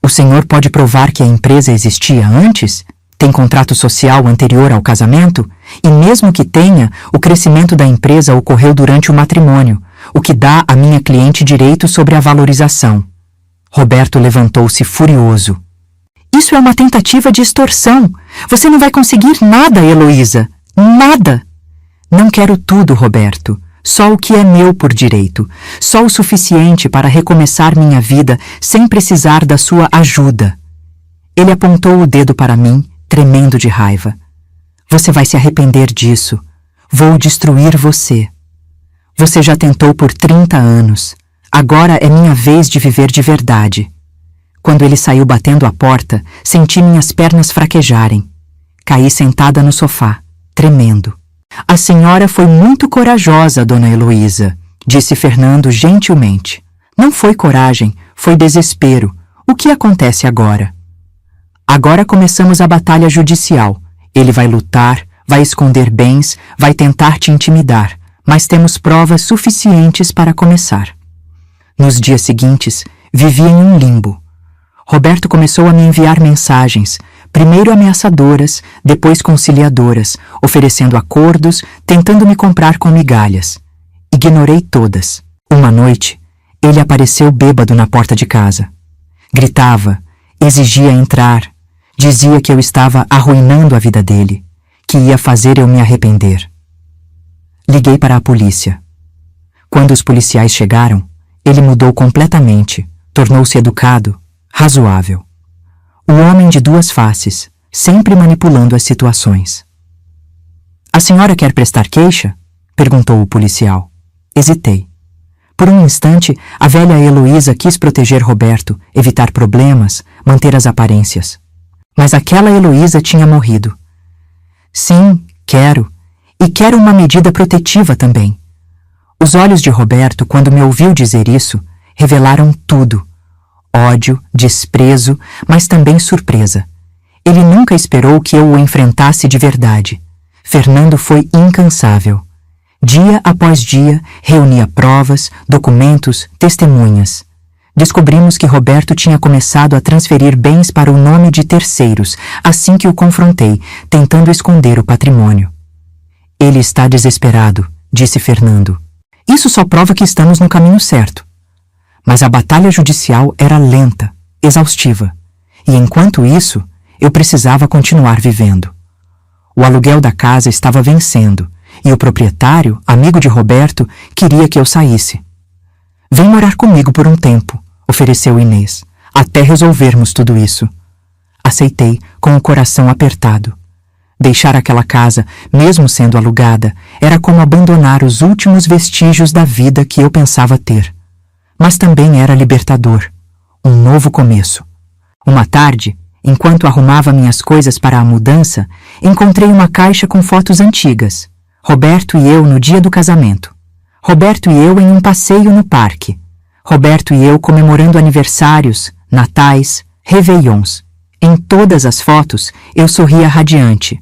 O senhor pode provar que a empresa existia antes? Tem contrato social anterior ao casamento? E mesmo que tenha, o crescimento da empresa ocorreu durante o matrimônio, o que dá à minha cliente direito sobre a valorização. Roberto levantou-se furioso. Isso é uma tentativa de extorsão. Você não vai conseguir nada, Heloísa. Nada. Não quero tudo, Roberto. Só o que é meu por direito. Só o suficiente para recomeçar minha vida sem precisar da sua ajuda. Ele apontou o dedo para mim, tremendo de raiva. Você vai se arrepender disso. Vou destruir você. Você já tentou por 30 anos. Agora é minha vez de viver de verdade. Quando ele saiu batendo a porta, senti minhas pernas fraquejarem. Caí sentada no sofá, tremendo. A senhora foi muito corajosa, dona Heloísa, disse Fernando gentilmente. Não foi coragem, foi desespero. O que acontece agora? Agora começamos a batalha judicial. Ele vai lutar, vai esconder bens, vai tentar te intimidar, mas temos provas suficientes para começar. Nos dias seguintes, vivi em um limbo. Roberto começou a me enviar mensagens, primeiro ameaçadoras, depois conciliadoras, oferecendo acordos, tentando me comprar com migalhas. Ignorei todas. Uma noite, ele apareceu bêbado na porta de casa. Gritava, exigia entrar, dizia que eu estava arruinando a vida dele, que ia fazer eu me arrepender. Liguei para a polícia. Quando os policiais chegaram, ele mudou completamente, tornou-se educado, razoável. O homem de 2 faces, sempre manipulando as situações. A senhora quer prestar queixa? Perguntou o policial. Hesitei. Por um instante, a velha Heloísa quis proteger Roberto, evitar problemas, manter as aparências. Mas aquela Heloísa tinha morrido. Sim, quero. E quero uma medida protetiva também. Os olhos de Roberto, quando me ouviu dizer isso, revelaram tudo. Ódio, desprezo, mas também surpresa. Ele nunca esperou que eu o enfrentasse de verdade. Fernando foi incansável. Dia após dia, reunia provas, documentos, testemunhas. Descobrimos que Roberto tinha começado a transferir bens para o nome de terceiros, assim que o confrontei, tentando esconder o patrimônio. Ele está desesperado, disse Fernando. Isso só prova que estamos no caminho certo. Mas a batalha judicial era lenta, exaustiva, e enquanto isso, eu precisava continuar vivendo. O aluguel da casa estava vencendo, e o proprietário, amigo de Roberto, queria que eu saísse. Vem morar comigo por um tempo, ofereceu Inês, até resolvermos tudo isso. Aceitei, com o coração apertado. Deixar aquela casa, mesmo sendo alugada, era como abandonar os últimos vestígios da vida que eu pensava ter. Mas também era libertador. Um novo começo. Uma tarde, enquanto arrumava minhas coisas para a mudança, encontrei uma caixa com fotos antigas. Roberto e eu no dia do casamento. Roberto e eu em um passeio no parque. Roberto e eu comemorando aniversários, natais, réveillons. Em todas as fotos, eu sorria radiante.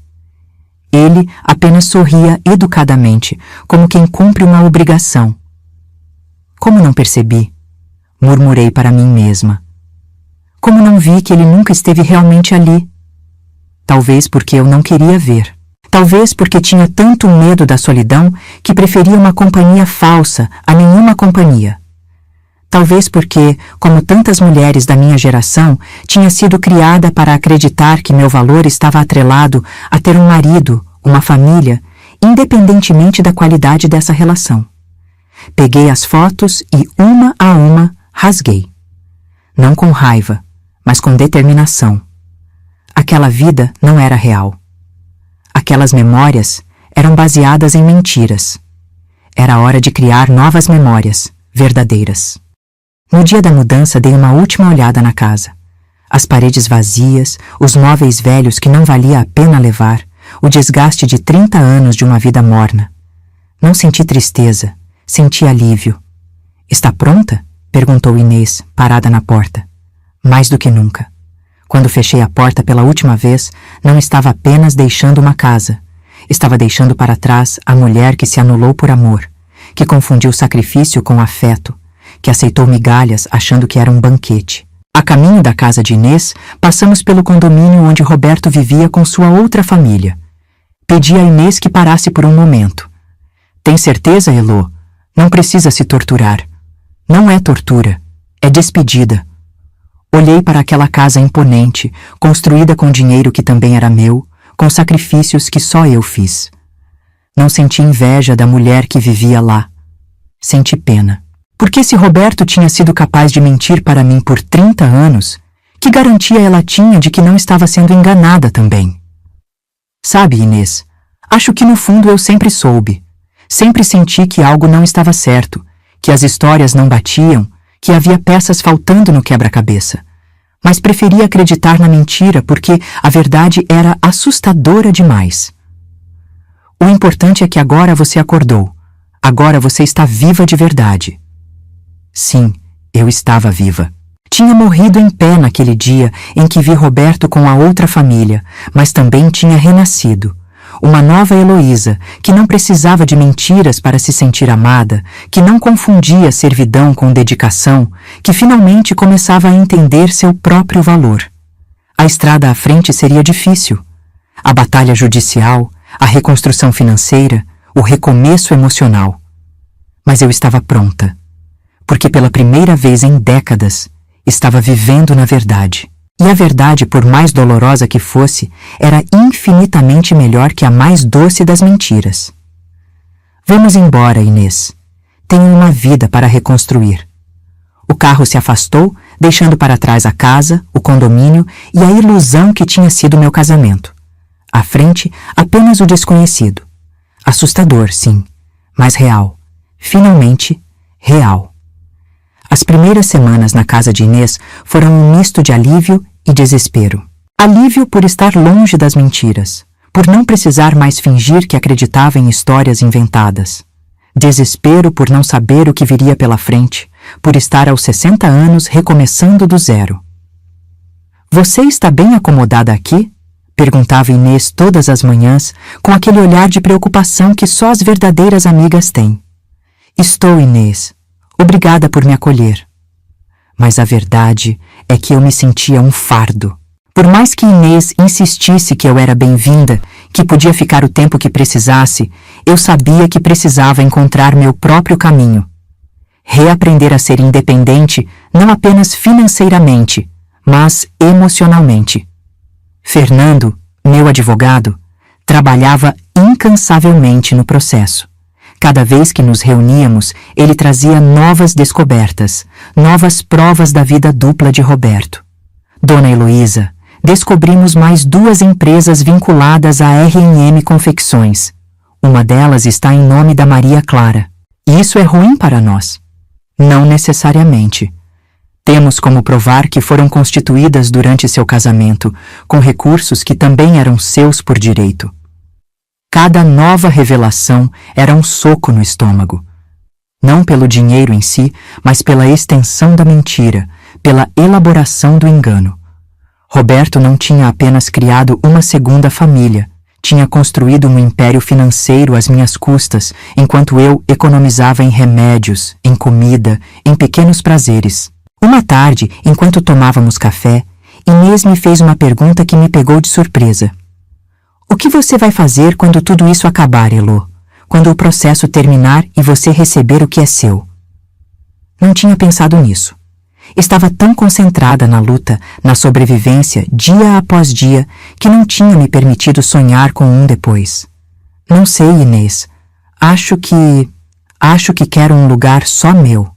Ele apenas sorria educadamente, como quem cumpre uma obrigação. Como não percebi? Murmurei para mim mesma. Como não vi que ele nunca esteve realmente ali? Talvez porque eu não queria ver. Talvez porque tinha tanto medo da solidão que preferia uma companhia falsa a nenhuma companhia. Talvez porque, como tantas mulheres da minha geração, tinha sido criada para acreditar que meu valor estava atrelado a ter um marido, uma família, independentemente da qualidade dessa relação. Peguei as fotos e, uma a uma, rasguei. Não com raiva, mas com determinação. Aquela vida não era real. Aquelas memórias eram baseadas em mentiras. Era hora de criar novas memórias, verdadeiras. No dia da mudança, dei uma última olhada na casa. As paredes vazias, os móveis velhos que não valia a pena levar, o desgaste de 30 anos de uma vida morna. Não senti tristeza, senti alívio. Está pronta? Perguntou Inês, parada na porta. Mais do que nunca. Quando fechei a porta pela última vez, não estava apenas deixando uma casa. Estava deixando para trás a mulher que se anulou por amor, que confundiu sacrifício com afeto, que aceitou migalhas achando que era um banquete. A caminho da casa de Inês, passamos pelo condomínio onde Roberto vivia com sua outra família. Pedi a Inês que parasse por um momento. Tem certeza, Elô? Não precisa se torturar. Não é tortura, é despedida. Olhei para aquela casa imponente, construída com dinheiro que também era meu, com sacrifícios que só eu fiz. Não senti inveja da mulher que vivia lá. Senti pena. Porque se Roberto tinha sido capaz de mentir para mim por 30 anos, que garantia ela tinha de que não estava sendo enganada também? Sabe, Inês, acho que no fundo eu sempre soube. Sempre senti que algo não estava certo, que as histórias não batiam, que havia peças faltando no quebra-cabeça. Mas preferia acreditar na mentira porque a verdade era assustadora demais. O importante é que agora você acordou. Agora você está viva de verdade. Sim, eu estava viva. Tinha morrido em pé naquele dia em que vi Roberto com a outra família, mas também tinha renascido. Uma nova Heloísa, que não precisava de mentiras para se sentir amada, que não confundia servidão com dedicação, que finalmente começava a entender seu próprio valor. A estrada à frente seria difícil. A batalha judicial, a reconstrução financeira, o recomeço emocional. Mas eu estava pronta. Porque pela primeira vez em décadas, estava vivendo na verdade. E a verdade, por mais dolorosa que fosse, era infinitamente melhor que a mais doce das mentiras. Vamos embora, Inês. Tenho uma vida para reconstruir. O carro se afastou, deixando para trás a casa, o condomínio e a ilusão que tinha sido meu casamento. À frente, apenas o desconhecido. Assustador, sim, mas real. Finalmente, real. As primeiras semanas na casa de Inês foram um misto de alívio e desespero. Alívio por estar longe das mentiras, por não precisar mais fingir que acreditava em histórias inventadas. Desespero por não saber o que viria pela frente, por estar aos 60 anos recomeçando do zero. Você está bem acomodada aqui? Perguntava Inês todas as manhãs, com aquele olhar de preocupação que só as verdadeiras amigas têm. Estou, Inês. Obrigada por me acolher. Mas a verdade é que eu me sentia um fardo. Por mais que Inês insistisse que eu era bem-vinda que podia ficar o tempo que precisasse, eu sabia que precisava encontrar meu próprio caminho. Reaprender a ser independente não apenas financeiramente, mas emocionalmente. Fernando, meu advogado, trabalhava incansavelmente no processo. Cada vez que nos reuníamos, ele trazia novas descobertas, novas provas da vida dupla de Roberto. Dona Heloísa, descobrimos mais 2 empresas vinculadas à R&M Confecções. Uma delas está em nome da Maria Clara. Isso é ruim para nós? Não necessariamente. Temos como provar que foram constituídas durante seu casamento, com recursos que também eram seus por direito. Cada nova revelação era um soco no estômago. Não pelo dinheiro em si, mas pela extensão da mentira, pela elaboração do engano. Roberto não tinha apenas criado uma segunda família, tinha construído um império financeiro às minhas custas, enquanto eu economizava em remédios, em comida, em pequenos prazeres. Uma tarde, enquanto tomávamos café, Inês me fez uma pergunta que me pegou de surpresa. O que você vai fazer quando tudo isso acabar, Elô? Quando o processo terminar e você receber o que é seu? Não tinha pensado nisso. Estava tão concentrada na luta, na sobrevivência, dia após dia, que não tinha me permitido sonhar com um depois. Não sei, Inês. Acho que quero um lugar só meu.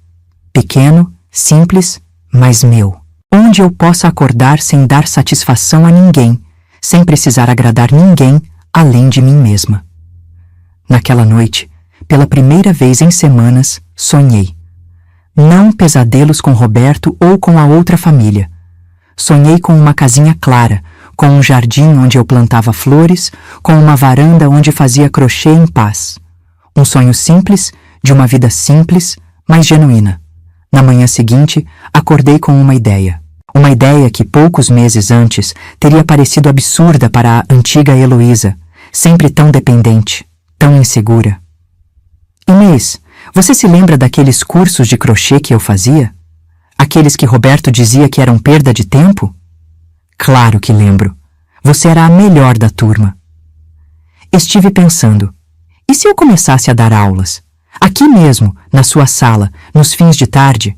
Pequeno, simples, mas meu. Onde eu possa acordar sem dar satisfação a ninguém, sem precisar agradar ninguém além de mim mesma. Naquela noite, pela primeira vez em semanas, sonhei. Não pesadelos com Roberto ou com a outra família. Sonhei com uma casinha clara, com um jardim onde eu plantava flores, com uma varanda onde fazia crochê em paz. Um sonho simples, de uma vida simples, mas genuína. Na manhã seguinte, acordei com uma ideia. Uma ideia que poucos meses antes teria parecido absurda para a antiga Heloísa, sempre tão dependente, tão insegura. Inês, você se lembra daqueles cursos de crochê que eu fazia? Aqueles que Roberto dizia que eram perda de tempo? Claro que lembro. Você era a melhor da turma. Estive pensando, e se eu começasse a dar aulas? Aqui mesmo, na sua sala, nos fins de tarde?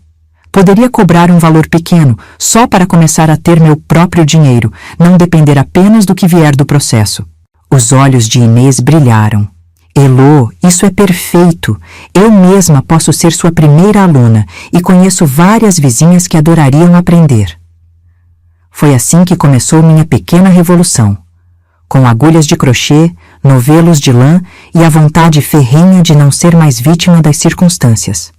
Poderia cobrar um valor pequeno, só para começar a ter meu próprio dinheiro, não depender apenas do que vier do processo. Os olhos de Inês brilharam. Elô, isso é perfeito. Eu mesma posso ser sua primeira aluna e conheço várias vizinhas que adorariam aprender. Foi assim que começou minha pequena revolução. Com agulhas de crochê, novelos de lã e a vontade ferrenha de não ser mais vítima das circunstâncias.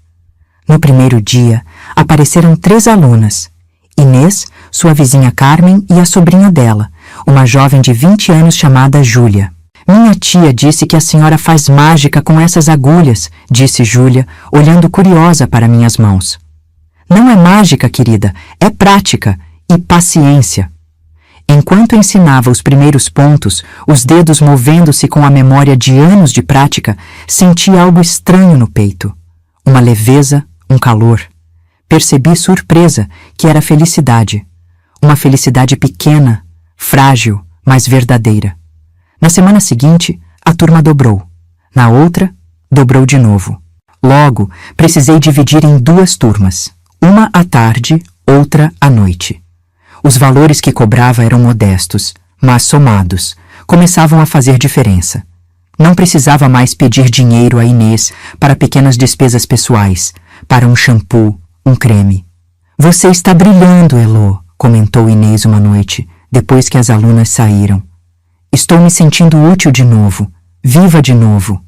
No primeiro dia, apareceram 3 alunas. Inês, sua vizinha Carmen e a sobrinha dela, uma jovem de 20 anos chamada Júlia. Minha tia disse que a senhora faz mágica com essas agulhas, disse Júlia, olhando curiosa para minhas mãos. Não é mágica, querida, é prática e paciência. Enquanto ensinava os primeiros pontos, os dedos movendo-se com a memória de anos de prática, senti algo estranho no peito. Uma leveza, um calor. Percebi surpresa que era felicidade. Uma felicidade pequena, frágil, mas verdadeira. Na semana seguinte, a turma dobrou. Na outra, dobrou de novo. Logo, precisei dividir em 2 turmas. Uma à tarde, outra à noite. Os valores que cobrava eram modestos, mas somados, começavam a fazer diferença. Não precisava mais pedir dinheiro a Inês para pequenas despesas pessoais, para um shampoo, um creme. Você está brilhando, Elô, comentou Inês uma noite, depois que as alunas saíram. Estou me sentindo útil de novo, viva de novo.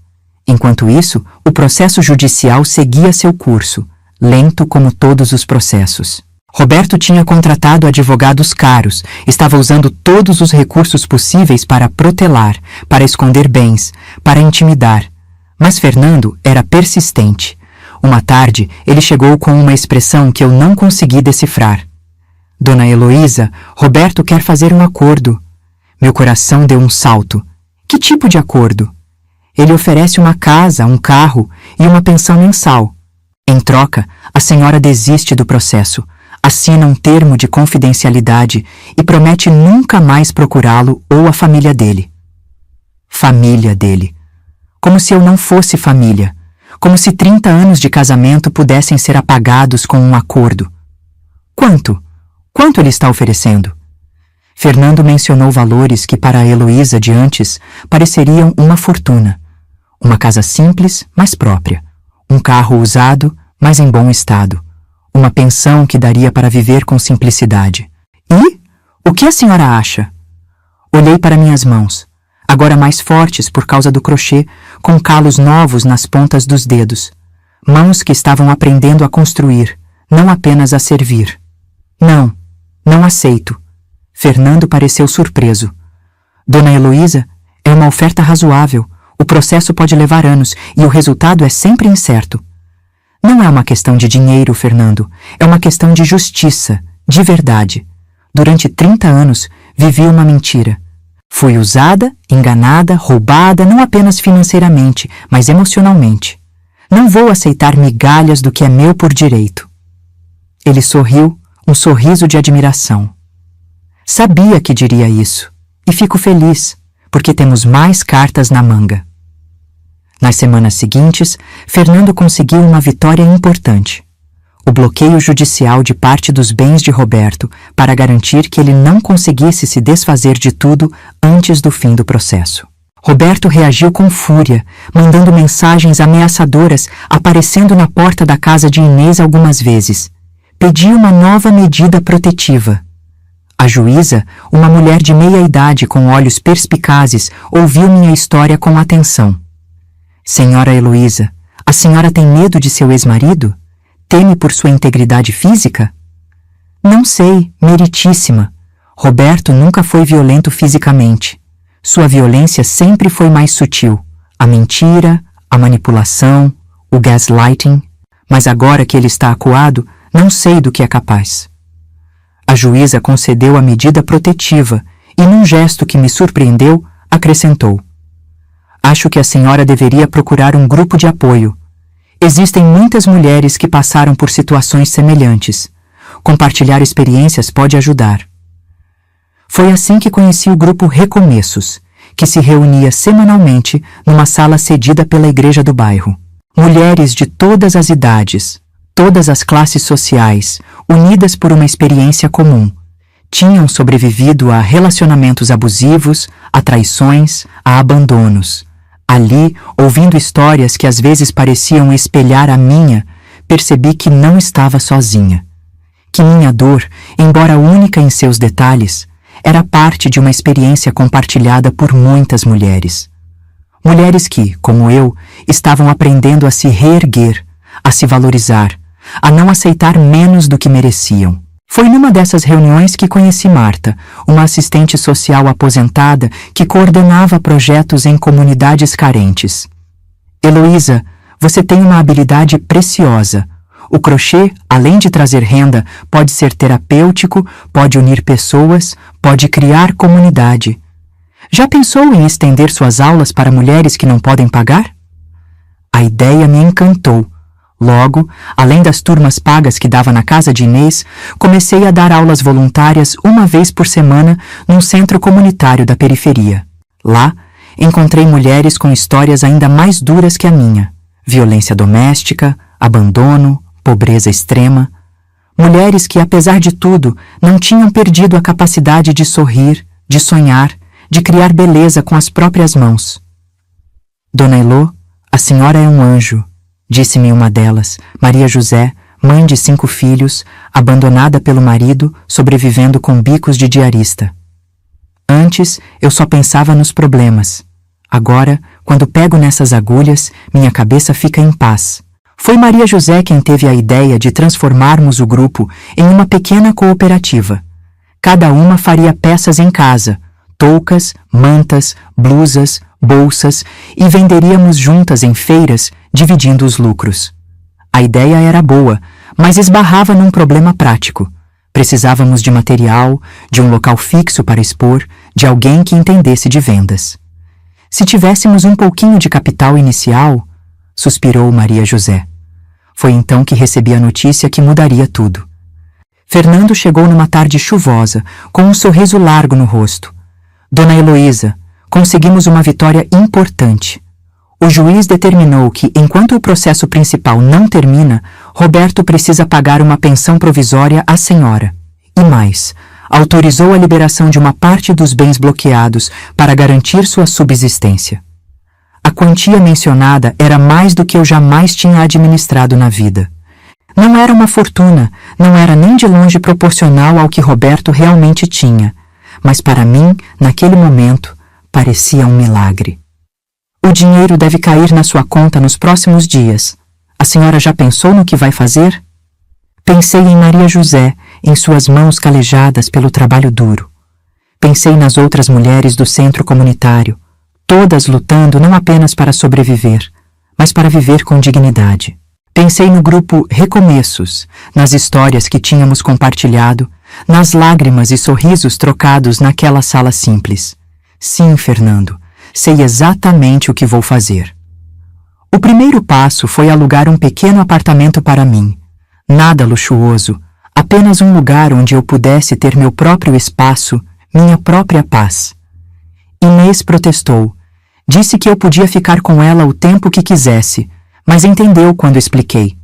Enquanto isso, o processo judicial seguia seu curso, lento como todos os processos. Roberto tinha contratado advogados caros, estava usando todos os recursos possíveis para protelar, para esconder bens, para intimidar. Mas Fernando era persistente. Uma tarde, ele chegou com uma expressão que eu não consegui decifrar. Dona Heloísa, Roberto quer fazer um acordo. Meu coração deu um salto. Que tipo de acordo? Ele oferece uma casa, um carro e uma pensão mensal. Em troca, a senhora desiste do processo, assina um termo de confidencialidade e promete nunca mais procurá-lo ou a família dele. família dele. Como se eu não fosse família. Como se 30 anos de casamento pudessem ser apagados com um acordo. Quanto? Quanto ele está oferecendo? Fernando mencionou valores que para a Heloísa de antes pareceriam uma fortuna. Uma casa simples, mas própria. Um carro usado, mas em bom estado. Uma pensão que daria para viver com simplicidade. E? O que a senhora acha? Olhei para minhas mãos, agora mais fortes por causa do crochê, com calos novos nas pontas dos dedos. Mãos que estavam aprendendo a construir, não apenas a servir. Não, não aceito. Fernando pareceu surpreso. Dona Heloísa, é uma oferta razoável. O processo pode levar anos e o resultado é sempre incerto. Não é uma questão de dinheiro, Fernando. É uma questão de justiça, de verdade. Durante 30 anos, vivi uma mentira. Fui usada, enganada, roubada, não apenas financeiramente, mas emocionalmente. Não vou aceitar migalhas do que é meu por direito. Ele sorriu, um sorriso de admiração. Sabia que diria isso, e fico feliz, porque temos mais cartas na manga. Nas semanas seguintes, Fernando conseguiu uma vitória importante. O bloqueio judicial de parte dos bens de Roberto para garantir que ele não conseguisse se desfazer de tudo antes do fim do processo. Roberto reagiu com fúria, mandando mensagens ameaçadoras aparecendo na porta da casa de Inês algumas vezes. Pediu uma nova medida protetiva. A juíza, uma mulher de meia idade com olhos perspicazes, ouviu minha história com atenção. Senhora Heloísa, a senhora tem medo de seu ex-marido? Teme por sua integridade física? Não sei, meritíssima. Roberto nunca foi violento fisicamente. Sua violência sempre foi mais sutil. A mentira, a manipulação, o gaslighting. Mas agora que ele está acuado, não sei do que é capaz. A juíza concedeu a medida protetiva e, num gesto que me surpreendeu, acrescentou: acho que a senhora deveria procurar um grupo de apoio. Existem muitas mulheres que passaram por situações semelhantes. Compartilhar experiências pode ajudar. Foi assim que conheci o grupo Recomeços, que se reunia semanalmente numa sala cedida pela igreja do bairro. Mulheres de todas as idades, todas as classes sociais, unidas por uma experiência comum. Tinham sobrevivido a relacionamentos abusivos, a traições, a abandonos. Ali, ouvindo histórias que às vezes pareciam espelhar a minha, percebi que não estava sozinha. Que minha dor, embora única em seus detalhes, era parte de uma experiência compartilhada por muitas mulheres. Mulheres que, como eu, estavam aprendendo a se reerguer, a se valorizar, a não aceitar menos do que mereciam. Foi numa dessas reuniões que conheci Marta, uma assistente social aposentada que coordenava projetos em comunidades carentes. Heloísa, você tem uma habilidade preciosa. O crochê, além de trazer renda, pode ser terapêutico, pode unir pessoas, pode criar comunidade. Já pensou em estender suas aulas para mulheres que não podem pagar? A ideia me encantou. Logo, além das turmas pagas que dava na casa de Inês, comecei a dar aulas voluntárias uma vez por semana num centro comunitário da periferia. Lá, encontrei mulheres com histórias ainda mais duras que a minha: violência doméstica, abandono, pobreza extrema. Mulheres que, apesar de tudo, não tinham perdido a capacidade de sorrir, de sonhar, de criar beleza com as próprias mãos. Dona Elô, a senhora é um anjo, disse-me uma delas, Maria José, mãe de 5 filhos, abandonada pelo marido, sobrevivendo com bicos de diarista. Antes, eu só pensava nos problemas. Agora, quando pego nessas agulhas, minha cabeça fica em paz. Foi Maria José quem teve a ideia de transformarmos o grupo em uma pequena cooperativa. Cada uma faria peças em casa, toucas, mantas, blusas, bolsas, e venderíamos juntas em feiras, dividindo os lucros. A ideia era boa, mas esbarrava num problema prático. Precisávamos de material, de um local fixo para expor, de alguém que entendesse de vendas. Se tivéssemos um pouquinho de capital inicial, suspirou Maria José. Foi então que recebi a notícia que mudaria tudo. Fernando chegou numa tarde chuvosa, com um sorriso largo no rosto. Dona Heloísa, Conseguimos uma vitória importante. O juiz determinou que, enquanto o processo principal não termina, Roberto precisa pagar uma pensão provisória à senhora. E mais, autorizou a liberação de uma parte dos bens bloqueados para garantir sua subsistência. A quantia mencionada era mais do que eu jamais tinha administrado na vida. Não era uma fortuna, não era nem de longe proporcional ao que Roberto realmente tinha, mas para mim, naquele momento, parecia um milagre. O dinheiro deve cair na sua conta nos próximos dias. A senhora já pensou no que vai fazer? Pensei em Maria José, em suas mãos calejadas pelo trabalho duro. Pensei nas outras mulheres do centro comunitário, todas lutando não apenas para sobreviver, mas para viver com dignidade. Pensei no grupo Recomeços, nas histórias que tínhamos compartilhado, nas lágrimas e sorrisos trocados naquela sala simples. Sim, Fernando, sei exatamente o que vou fazer. O primeiro passo foi alugar um pequeno apartamento para mim. Nada luxuoso, apenas um lugar onde eu pudesse ter meu próprio espaço, minha própria paz. Inês protestou. Disse que eu podia ficar com ela o tempo que quisesse, mas entendeu quando expliquei.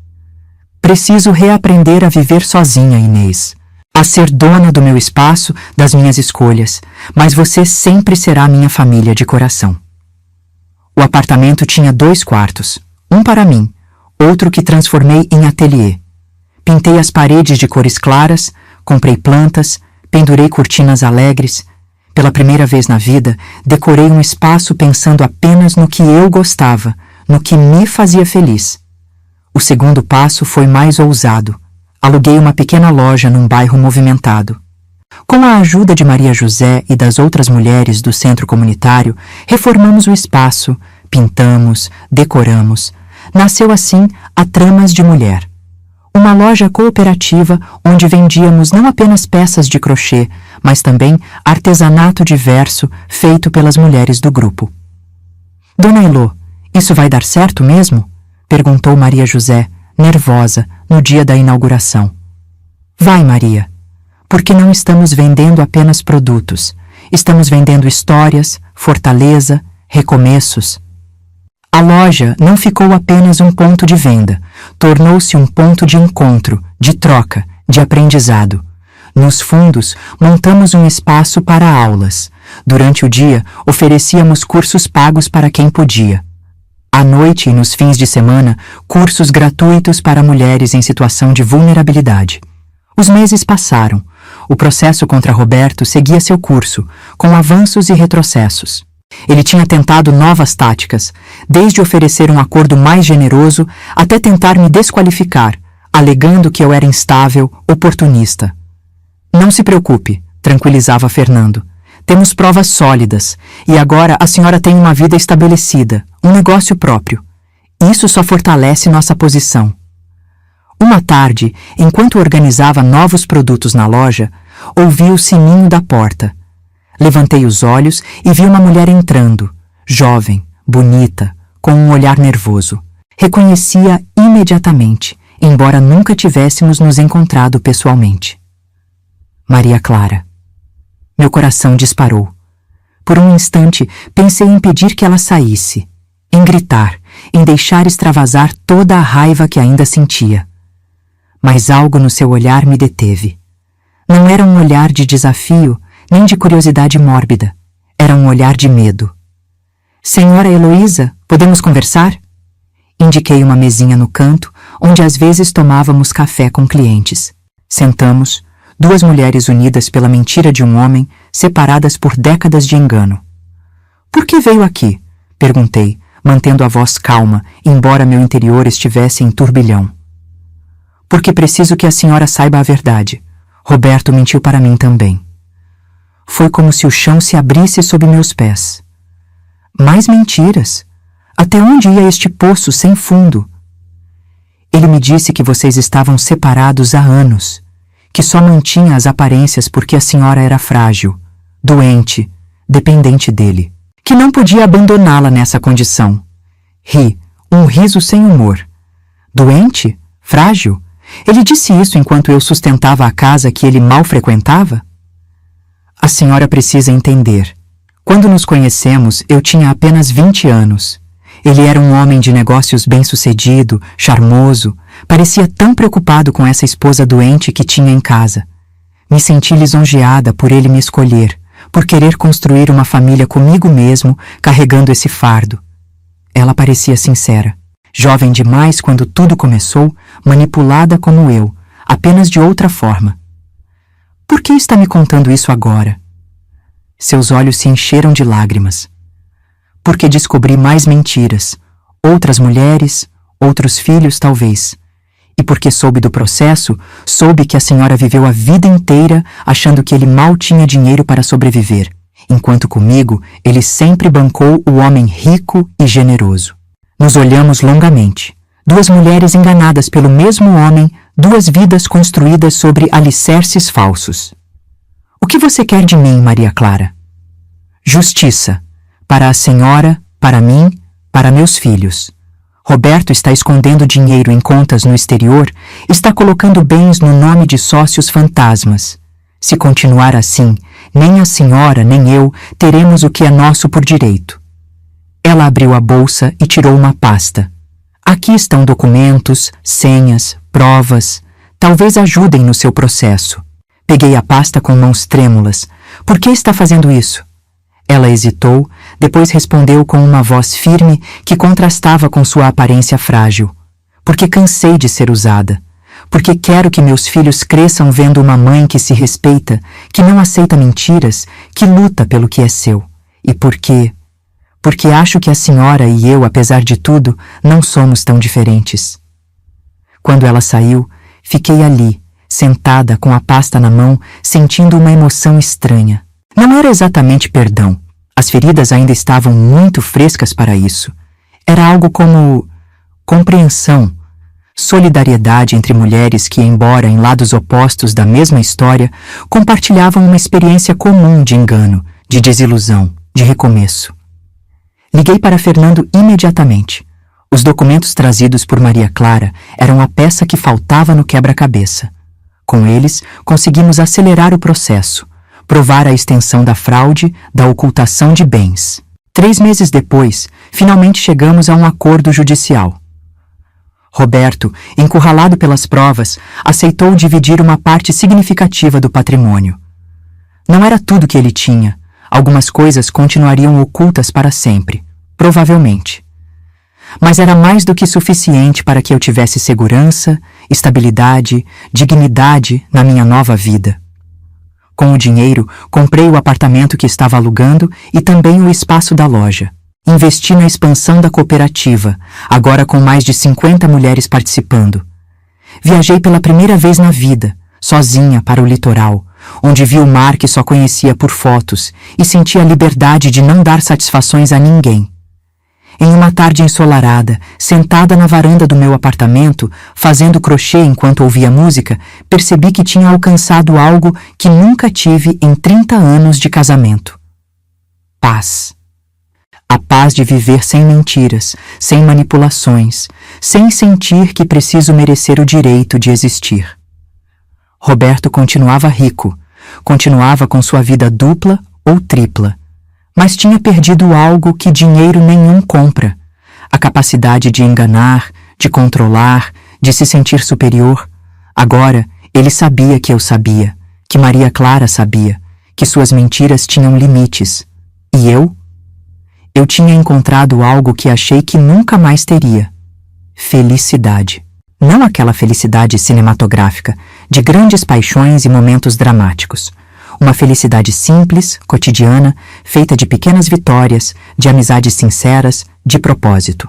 Preciso reaprender a viver sozinha, Inês. A ser dona do meu espaço, das minhas escolhas, mas você sempre será minha família de coração. O apartamento tinha 2 quartos, um para mim, outro que transformei em ateliê. Pintei as paredes de cores claras, comprei plantas, pendurei cortinas alegres. Pela primeira vez na vida, decorei um espaço pensando apenas no que eu gostava, no que me fazia feliz. O segundo passo foi mais ousado. Aluguei uma pequena loja num bairro movimentado. Com a ajuda de Maria José e das outras mulheres do centro comunitário, reformamos o espaço, pintamos, decoramos. Nasceu assim a Tramas de Mulher. Uma loja cooperativa onde vendíamos não apenas peças de crochê, mas também artesanato diverso feito pelas mulheres do grupo. Dona Elô, isso vai dar certo mesmo? Perguntou Maria José, nervosa, no dia da inauguração. Vai, Maria, porque não estamos vendendo apenas produtos. Estamos vendendo histórias, fortaleza, recomeços. A loja não ficou apenas um ponto de venda, tornou-se um ponto de encontro, de troca, de aprendizado. Nos fundos, montamos um espaço para aulas. Durante o dia, oferecíamos cursos pagos para quem podia. À noite e nos fins de semana, cursos gratuitos para mulheres em situação de vulnerabilidade. Os meses passaram. O processo contra Roberto seguia seu curso, com avanços e retrocessos. Ele tinha tentado novas táticas, desde oferecer um acordo mais generoso até tentar me desqualificar, alegando que eu era instável, oportunista. Não se preocupe, tranquilizava Fernando. Temos provas sólidas, e agora a senhora tem uma vida estabelecida, um negócio próprio. Isso só fortalece nossa posição. Uma tarde, enquanto organizava novos produtos na loja, ouvi o sininho da porta. Levantei os olhos e vi uma mulher entrando, jovem, bonita, com um olhar nervoso. Reconhecia imediatamente, embora nunca tivéssemos nos encontrado pessoalmente. Maria Clara. Meu coração disparou. Por um instante, pensei em pedir que ela saísse, em gritar, em deixar extravasar toda a raiva que ainda sentia. Mas algo no seu olhar me deteve. Não era um olhar de desafio, nem de curiosidade mórbida. Era um olhar de medo. Senhora Heloísa, podemos conversar? Indiquei uma mesinha no canto, onde às vezes tomávamos café com clientes. Sentamos, 2 mulheres unidas pela mentira de um homem, separadas por décadas de engano. Por que veio aqui? Perguntei, mantendo a voz calma, embora meu interior estivesse em turbilhão. Porque preciso que a senhora saiba a verdade. Roberto mentiu para mim também. Foi como se o chão se abrisse sob meus pés. Mais mentiras? Até onde ia este poço sem fundo? Ele me disse que vocês estavam separados há anos, que só mantinha as aparências porque a senhora era frágil, doente, dependente dele, que não podia abandoná-la nessa condição. Ri, um riso sem humor. Doente? Frágil? Ele disse isso enquanto eu sustentava a casa que ele mal frequentava? A senhora precisa entender. Quando nos conhecemos, eu tinha apenas 20 anos. Ele era um homem de negócios bem-sucedido, charmoso, parecia tão preocupado com essa esposa doente que tinha em casa. Me senti lisonjeada por ele me escolher, por querer construir uma família comigo mesmo, carregando esse fardo. Ela parecia sincera. Jovem demais quando tudo começou, manipulada como eu, apenas de outra forma. Por que está me contando isso agora? Seus olhos se encheram de lágrimas. Porque descobri mais mentiras, outras mulheres, outros filhos talvez. E porque soube do processo, soube que a senhora viveu a vida inteira achando que ele mal tinha dinheiro para sobreviver, enquanto comigo ele sempre bancou o homem rico e generoso. Nos olhamos longamente. Duas mulheres enganadas pelo mesmo homem, duas vidas construídas sobre alicerces falsos. O que você quer de mim, Maria Clara? Justiça. Para a senhora, para mim, para meus filhos. Roberto está escondendo dinheiro em contas no exterior, está colocando bens no nome de sócios fantasmas. Se continuar assim, nem a senhora nem eu teremos o que é nosso por direito. Ela abriu a bolsa e tirou uma pasta. Aqui estão documentos, senhas, provas. Talvez ajudem no seu processo. Peguei a pasta com mãos trêmulas. Por que está fazendo isso? Ela hesitou, depois respondeu com uma voz firme que contrastava com sua aparência frágil. Porque cansei de ser usada. Porque quero que meus filhos cresçam vendo uma mãe que se respeita, que não aceita mentiras, que luta pelo que é seu. E porque acho que a senhora e eu, apesar de tudo, não somos tão diferentes. Quando ela saiu, fiquei ali, sentada com a pasta na mão, sentindo uma emoção estranha. Não era exatamente perdão. As feridas ainda estavam muito frescas para isso. Era algo como compreensão, solidariedade entre mulheres que, embora em lados opostos da mesma história, compartilhavam uma experiência comum de engano, de desilusão, de recomeço. Liguei para Fernando imediatamente. Os documentos trazidos por Maria Clara eram a peça que faltava no quebra-cabeça. Com eles, conseguimos acelerar o processo, provar a extensão da fraude, da ocultação de bens. 3 meses depois, finalmente chegamos a um acordo judicial. Roberto, encurralado pelas provas, aceitou dividir uma parte significativa do patrimônio. Não era tudo que ele tinha. Algumas coisas continuariam ocultas para sempre, provavelmente. Mas era mais do que suficiente para que eu tivesse segurança, estabilidade, dignidade na minha nova vida. Com o dinheiro, comprei o apartamento que estava alugando e também o espaço da loja. Investi na expansão da cooperativa, agora com mais de 50 mulheres participando. Viajei pela primeira vez na vida, sozinha para o litoral, onde vi o mar que só conhecia por fotos e senti a liberdade de não dar satisfações a ninguém. Em uma tarde ensolarada, sentada na varanda do meu apartamento, fazendo crochê enquanto ouvia música, percebi que tinha alcançado algo que nunca tive em 30 anos de casamento. Paz. A paz de viver sem mentiras, sem manipulações, sem sentir que preciso merecer o direito de existir. Roberto continuava rico, continuava com sua vida dupla ou tripla, mas tinha perdido algo que dinheiro nenhum compra: a capacidade de enganar, de controlar, de se sentir superior. Agora, ele sabia que eu sabia, que Maria Clara sabia, que suas mentiras tinham limites. E eu? Eu tinha encontrado algo que achei que nunca mais teria: felicidade. Não aquela felicidade cinematográfica, de grandes paixões e momentos dramáticos. Uma felicidade simples, cotidiana, feita de pequenas vitórias, de amizades sinceras, de propósito.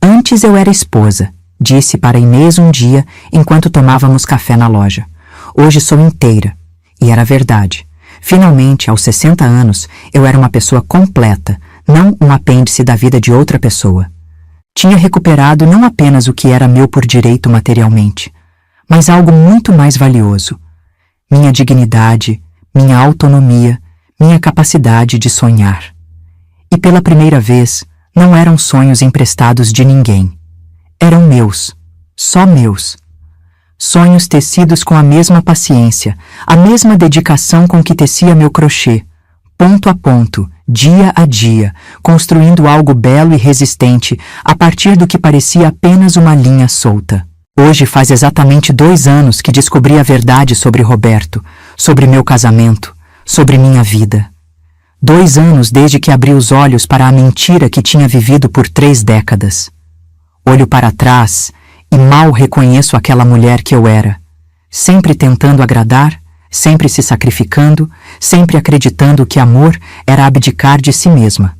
Antes eu era esposa, disse para Inês um dia enquanto tomávamos café na loja. Hoje sou inteira. E era verdade. Finalmente, aos 60 anos, eu era uma pessoa completa, não um apêndice da vida de outra pessoa. Tinha recuperado não apenas o que era meu por direito materialmente, mas algo muito mais valioso: minha dignidade, minha autonomia, minha capacidade de sonhar. E pela primeira vez, não eram sonhos emprestados de ninguém. Eram meus, só meus. Sonhos tecidos com a mesma paciência, a mesma dedicação com que tecia meu crochê, ponto a ponto, dia a dia, construindo algo belo e resistente a partir do que parecia apenas uma linha solta. Hoje faz exatamente 2 anos que descobri a verdade sobre Roberto, sobre meu casamento, sobre minha vida. 2 anos desde que abri os olhos para a mentira que tinha vivido por 3 décadas. Olho para trás e mal reconheço aquela mulher que eu era, sempre tentando agradar, sempre se sacrificando, sempre acreditando que amor era abdicar de si mesma.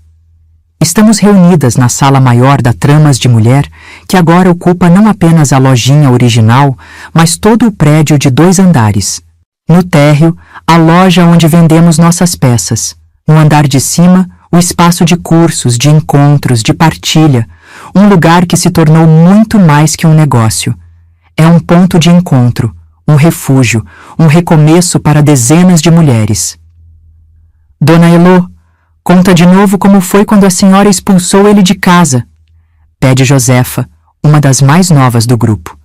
Estamos reunidas na sala maior da Tramas de Mulher, que agora ocupa não apenas a lojinha original, mas todo o prédio de 2 andares. No térreo, a loja onde vendemos nossas peças. No andar de cima, o espaço de cursos, de encontros, de partilha, um lugar que se tornou muito mais que um negócio. É um ponto de encontro, um refúgio, um recomeço para dezenas de mulheres. Dona Elô, conta de novo como foi quando a senhora expulsou ele de casa, pede Josefa, uma das mais novas do grupo.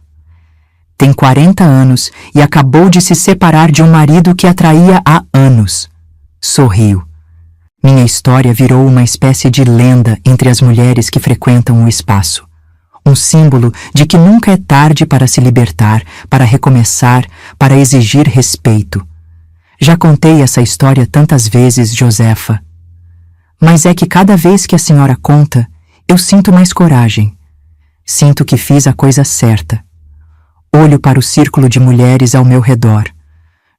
Tem 40 anos e acabou de se separar de um marido que a traía há anos. Sorriu. Minha história virou uma espécie de lenda entre as mulheres que frequentam o espaço. Um símbolo de que nunca é tarde para se libertar, para recomeçar, para exigir respeito. Já contei essa história tantas vezes, Josefa. Mas é que cada vez que a senhora conta, eu sinto mais coragem. Sinto que fiz a coisa certa. Olho para o círculo de mulheres ao meu redor.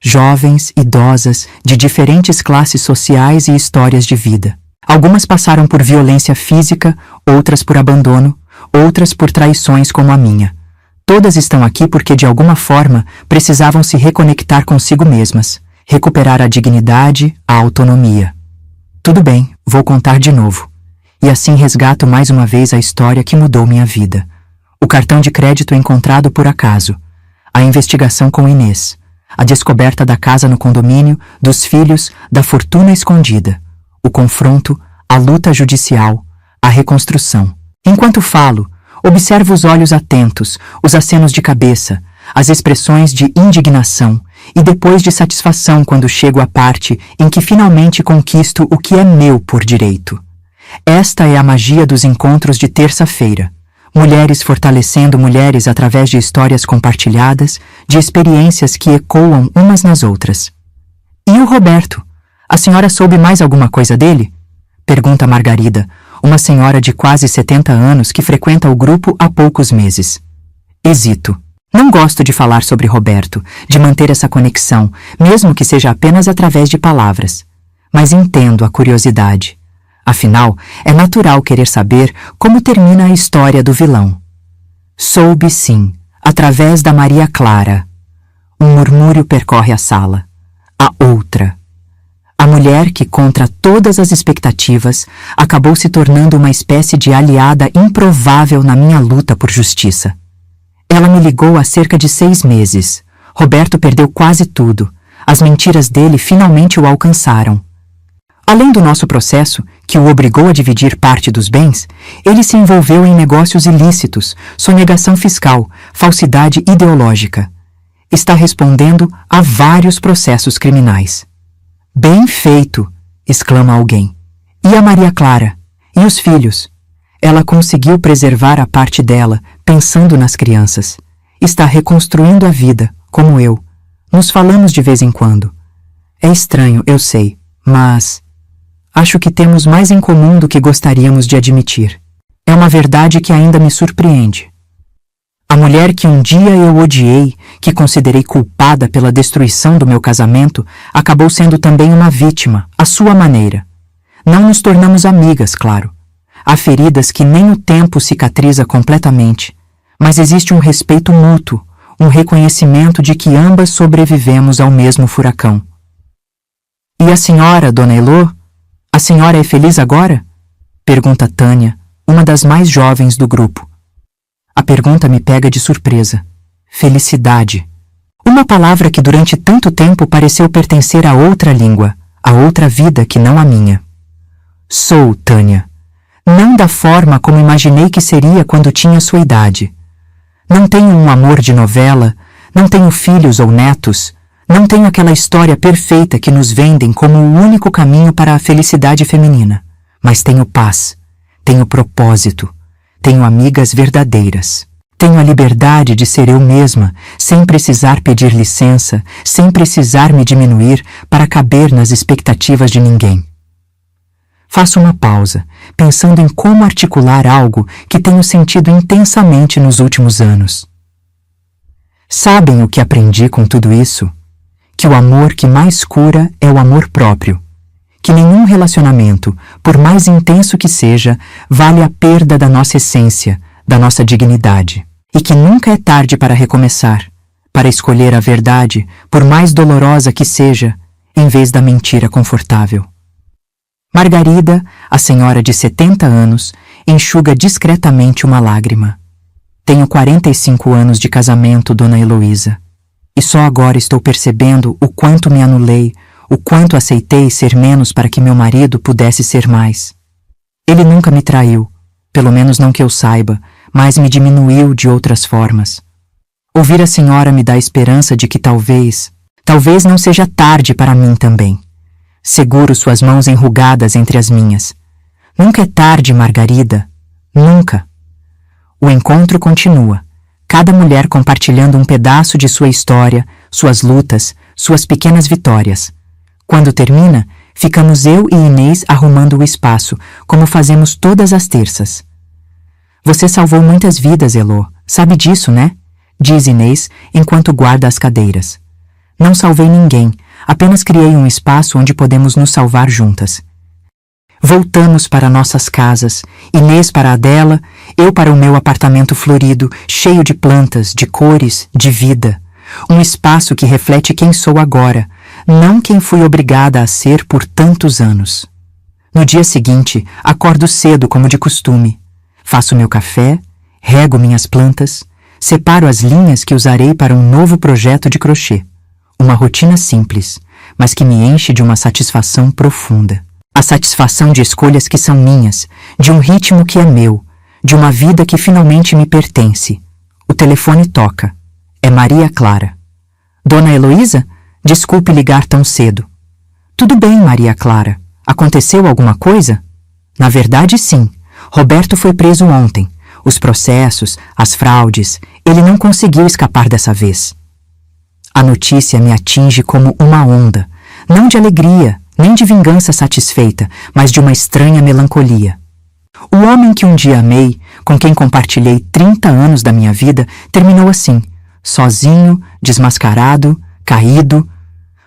Jovens, idosas, de diferentes classes sociais e histórias de vida. Algumas passaram por violência física, outras por abandono, outras por traições como a minha. Todas estão aqui porque de alguma forma precisavam se reconectar consigo mesmas, recuperar a dignidade, a autonomia. Tudo bem, vou contar de novo. E assim resgato mais uma vez a história que mudou minha vida. O cartão de crédito encontrado por acaso. A investigação com Inês. A descoberta da casa no condomínio, dos filhos, da fortuna escondida. O confronto, a luta judicial, a reconstrução. Enquanto falo, observo os olhos atentos, os acenos de cabeça, as expressões de indignação e depois de satisfação quando chego à parte em que finalmente conquisto o que é meu por direito. Esta é a magia dos encontros de terça-feira. Mulheres fortalecendo mulheres através de histórias compartilhadas, de experiências que ecoam umas nas outras. E o Roberto? A senhora soube mais alguma coisa dele? Pergunta Margarida, uma senhora de quase 70 anos que frequenta o grupo há poucos meses. Hesito. Não gosto de falar sobre Roberto, de manter essa conexão, mesmo que seja apenas através de palavras. Mas entendo a curiosidade. Afinal, é natural querer saber como termina a história do vilão. Soube sim, através da Maria Clara. Um murmúrio percorre a sala. A outra. A mulher que, contra todas as expectativas, acabou se tornando uma espécie de aliada improvável na minha luta por justiça. Ela me ligou há cerca de 6 meses. Roberto perdeu quase tudo. As mentiras dele finalmente o alcançaram. Além do nosso processo, que o obrigou a dividir parte dos bens, ele se envolveu em negócios ilícitos, sonegação fiscal, falsidade ideológica. Está respondendo a vários processos criminais. Bem feito! Exclama alguém. E a Maria Clara? E os filhos? Ela conseguiu preservar a parte dela, pensando nas crianças. Está reconstruindo a vida, como eu. Nos falamos de vez em quando. É estranho, eu sei, mas acho que temos mais em comum do que gostaríamos de admitir. É uma verdade que ainda me surpreende. A mulher que um dia eu odiei, que considerei culpada pela destruição do meu casamento, acabou sendo também uma vítima, à sua maneira. Não nos tornamos amigas, claro. Há feridas que nem o tempo cicatriza completamente, mas existe um respeito mútuo, um reconhecimento de que ambas sobrevivemos ao mesmo furacão. E a senhora, Dona Elô? A senhora é feliz agora? Pergunta Tânia, uma das mais jovens do grupo. A pergunta me pega de surpresa. Felicidade. Uma palavra que durante tanto tempo pareceu pertencer a outra língua, a outra vida que não a minha. Sou, Tânia. Não da forma como imaginei que seria quando tinha sua idade. Não tenho um amor de novela, não tenho filhos ou netos, Não tenho aquela história perfeita que nos vendem como o único caminho para a felicidade feminina, mas tenho paz, tenho propósito, tenho amigas verdadeiras. Tenho a liberdade de ser eu mesma, sem precisar pedir licença, sem precisar me diminuir para caber nas expectativas de ninguém. Faço uma pausa, pensando em como articular algo que tenho sentido intensamente nos últimos anos. Sabem o que aprendi com tudo isso? Que o amor que mais cura é o amor próprio. Que nenhum relacionamento, por mais intenso que seja, vale a perda da nossa essência, da nossa dignidade. E que nunca é tarde para recomeçar, para escolher a verdade, por mais dolorosa que seja, em vez da mentira confortável. Margarida, a senhora de 70 anos, enxuga discretamente uma lágrima. Tenho 45 anos de casamento, dona Heloísa, e só agora estou percebendo o quanto me anulei, o quanto aceitei ser menos para que meu marido pudesse ser mais. Ele nunca me traiu, pelo menos não que eu saiba, mas me diminuiu de outras formas. Ouvir a senhora me dá a esperança de que talvez não seja tarde para mim também. Seguro suas mãos enrugadas entre as minhas. Nunca é tarde, Margarida. Nunca. O encontro continua, cada mulher compartilhando um pedaço de sua história, suas lutas, suas pequenas vitórias. Quando termina, ficamos eu e Inês arrumando o espaço, como fazemos todas as terças. Você salvou muitas vidas, Elô. Sabe disso, né? Diz Inês, enquanto guarda as cadeiras. Não salvei ninguém, apenas criei um espaço onde podemos nos salvar juntas. Voltamos para nossas casas, Inês para a dela, eu para o meu apartamento florido, cheio de plantas, de cores, de vida. Um espaço que reflete quem sou agora, não quem fui obrigada a ser por tantos anos. No dia seguinte, acordo cedo como de costume. Faço meu café, rego minhas plantas, separo as linhas que usarei para um novo projeto de crochê. Uma rotina simples, mas que me enche de uma satisfação profunda. A satisfação de escolhas que são minhas, de um ritmo que é meu, de uma vida que finalmente me pertence. O telefone toca. É Maria Clara. Dona Heloísa? Desculpe ligar tão cedo. Tudo bem, Maria Clara. Aconteceu alguma coisa? Na verdade, sim. Roberto foi preso ontem. Os processos, as fraudes, ele não conseguiu escapar dessa vez. A notícia me atinge como uma onda, não de alegria, nem de vingança satisfeita, mas de uma estranha melancolia. O homem que um dia amei, com quem compartilhei 30 anos da minha vida, terminou assim, sozinho, desmascarado, caído.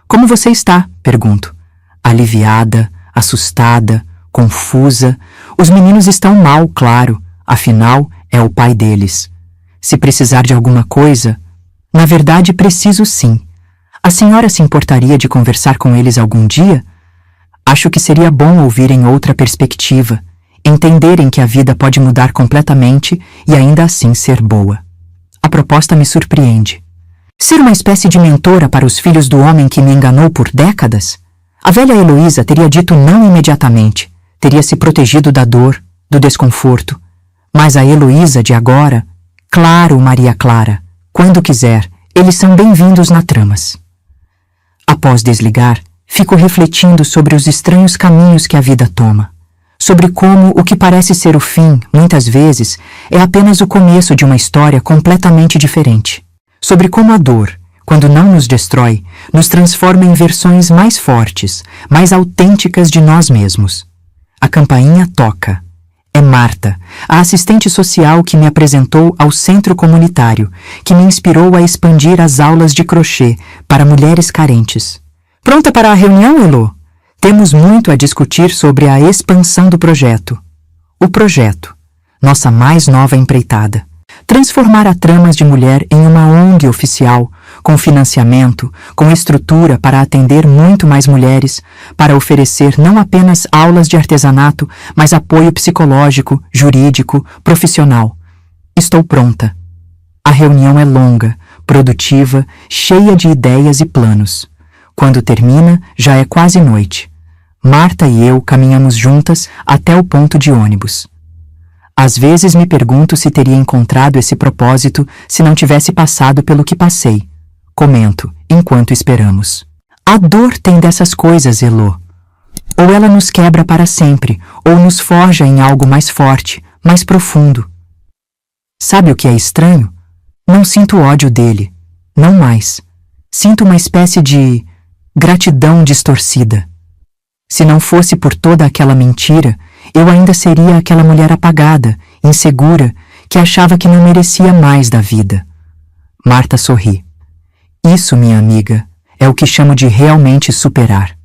Como você está? Pergunto. Aliviada, assustada, confusa. Os meninos estão mal, claro, afinal, é o pai deles. Se precisar de alguma coisa... Na verdade, preciso sim. A senhora se importaria de conversar com eles algum dia? Acho que seria bom ouvirem outra perspectiva, entenderem que a vida pode mudar completamente e ainda assim ser boa. A proposta me surpreende. Ser uma espécie de mentora para os filhos do homem que me enganou por décadas? A velha Heloísa teria dito não imediatamente, teria se protegido da dor, do desconforto. Mas a Heloísa de agora... Claro, Maria Clara, quando quiser, eles são bem-vindos na Tramas. Após desligar, fico refletindo sobre os estranhos caminhos que a vida toma. Sobre como o que parece ser o fim, muitas vezes, é apenas o começo de uma história completamente diferente. Sobre como a dor, quando não nos destrói, nos transforma em versões mais fortes, mais autênticas de nós mesmos. A campainha toca. É Marta, a assistente social que me apresentou ao centro comunitário, que me inspirou a expandir as aulas de crochê para mulheres carentes. Pronta para a reunião, Elô? Temos muito a discutir sobre a expansão do projeto. O projeto, nossa mais nova empreitada. Transformar a Tramas de Mulher em uma ONG oficial, com financiamento, com estrutura para atender muito mais mulheres, para oferecer não apenas aulas de artesanato, mas apoio psicológico, jurídico, profissional. Estou pronta. A reunião é longa, produtiva, cheia de ideias e planos. Quando termina, já é quase noite. Marta e eu caminhamos juntas até o ponto de ônibus. Às vezes me pergunto se teria encontrado esse propósito se não tivesse passado pelo que passei. comento, enquanto esperamos. A dor tem dessas coisas, Elô. Ou ela nos quebra para sempre, ou nos forja em algo mais forte, mais profundo. Sabe o que é estranho? Não sinto ódio dele. Não mais. Sinto uma espécie de gratidão distorcida. Se não fosse por toda aquela mentira, eu ainda seria aquela mulher apagada, insegura, que achava que não merecia mais da vida. Marta sorri. Isso, minha amiga, é o que chamo de realmente superar.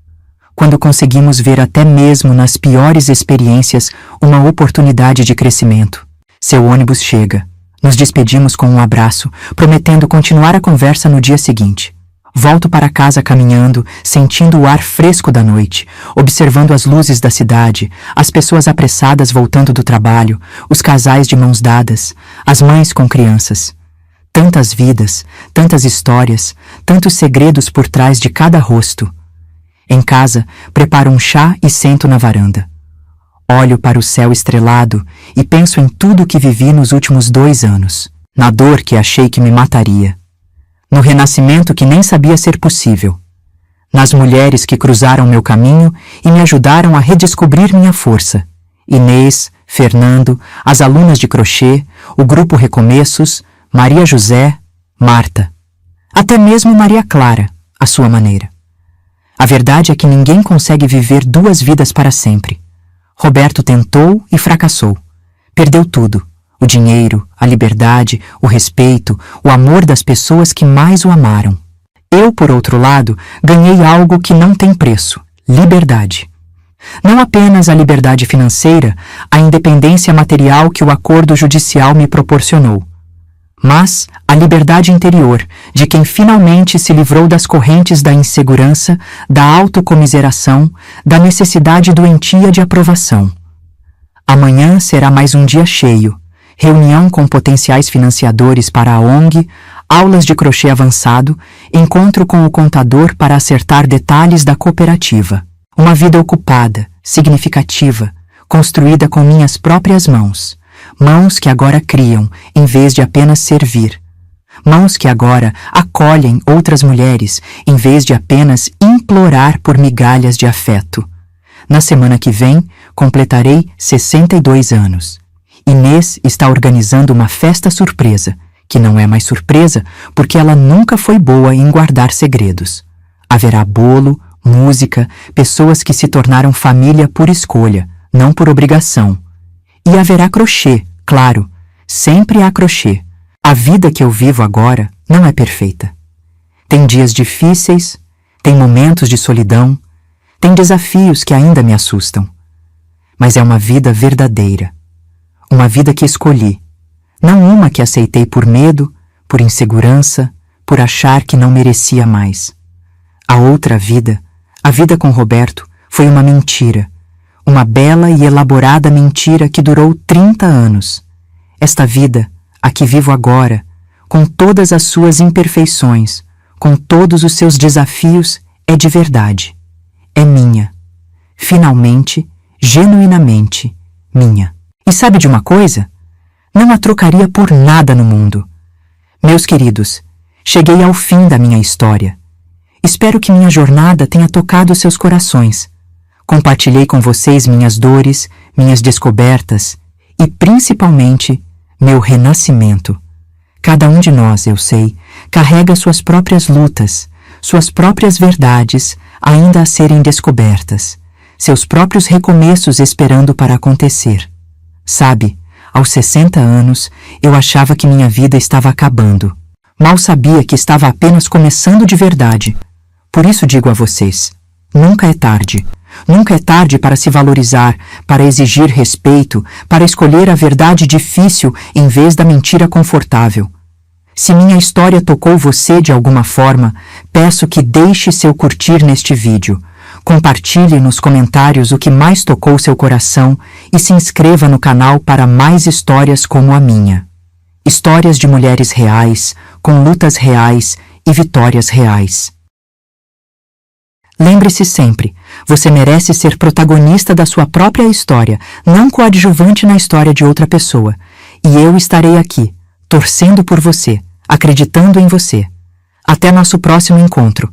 Quando conseguimos ver até mesmo nas piores experiências uma oportunidade de crescimento. Seu ônibus chega. Nos despedimos com um abraço, prometendo continuar a conversa no dia seguinte. Volto para casa caminhando, sentindo o ar fresco da noite, observando as luzes da cidade, as pessoas apressadas voltando do trabalho, os casais de mãos dadas, as mães com crianças. Tantas vidas, tantas histórias, tantos segredos por trás de cada rosto. Em casa, preparo um chá e sento na varanda. Olho para o céu estrelado e penso em tudo o que vivi nos últimos 2 anos, na dor que achei que me mataria, no renascimento que nem sabia ser possível, nas mulheres que cruzaram meu caminho e me ajudaram a redescobrir minha força. Inês, Fernando, as alunas de crochê, o grupo Recomeços, Maria José, Marta, até mesmo Maria Clara, à sua maneira. A verdade é que ninguém consegue viver 2 vidas para sempre. Roberto tentou e fracassou. Perdeu tudo: o dinheiro, a liberdade, o respeito, o amor das pessoas que mais o amaram. Eu, por outro lado, ganhei algo que não tem preço: liberdade. Não apenas a liberdade financeira, a independência material que o acordo judicial me proporcionou, mas a liberdade interior de quem finalmente se livrou das correntes da insegurança, da autocomiseração, da necessidade doentia de aprovação. Amanhã será mais um dia cheio, reunião com potenciais financiadores para a ONG, aulas de crochê avançado, encontro com o contador para acertar detalhes da cooperativa. Uma vida ocupada, significativa, construída com minhas próprias mãos. Mãos que agora criam, em vez de apenas servir. Mãos que agora acolhem outras mulheres, em vez de apenas implorar por migalhas de afeto. Na semana que vem, completarei 62 anos. Inês está organizando uma festa surpresa, que não é mais surpresa porque ela nunca foi boa em guardar segredos. Haverá bolo, música, pessoas que se tornaram família por escolha, não por obrigação. E haverá crochê, claro, sempre há crochê. A vida que eu vivo agora não é perfeita. Tem dias difíceis, tem momentos de solidão, tem desafios que ainda me assustam. Mas é uma vida verdadeira. Uma vida que escolhi, não uma que aceitei por medo, por insegurança, por achar que não merecia mais. A outra vida, a vida com Roberto, foi uma mentira. Uma bela e elaborada mentira que durou 30 anos. Esta vida, a que vivo agora, com todas as suas imperfeições, com todos os seus desafios, é de verdade. É minha. Finalmente, genuinamente, minha. E sabe de uma coisa? Não a trocaria por nada no mundo. Meus queridos, cheguei ao fim da minha história. Espero que minha jornada tenha tocado seus corações. Compartilhei com vocês minhas dores, minhas descobertas e, principalmente, meu renascimento. Cada um de nós, eu sei, carrega suas próprias lutas, suas próprias verdades ainda a serem descobertas, seus próprios recomeços esperando para acontecer. Sabe, aos 60 anos, eu achava que minha vida estava acabando. Mal sabia que estava apenas começando de verdade. Por isso digo a vocês, nunca é tarde. Nunca é tarde para se valorizar, para exigir respeito, para escolher a verdade difícil em vez da mentira confortável. Se minha história tocou você de alguma forma, peço que deixe seu curtir neste vídeo, compartilhe nos comentários o que mais tocou seu coração e se inscreva no canal para mais histórias como a minha. Histórias de mulheres reais, com lutas reais e vitórias reais. Lembre-se sempre, você merece ser protagonista da sua própria história, não coadjuvante na história de outra pessoa. E eu estarei aqui, torcendo por você, acreditando em você. Até nosso próximo encontro.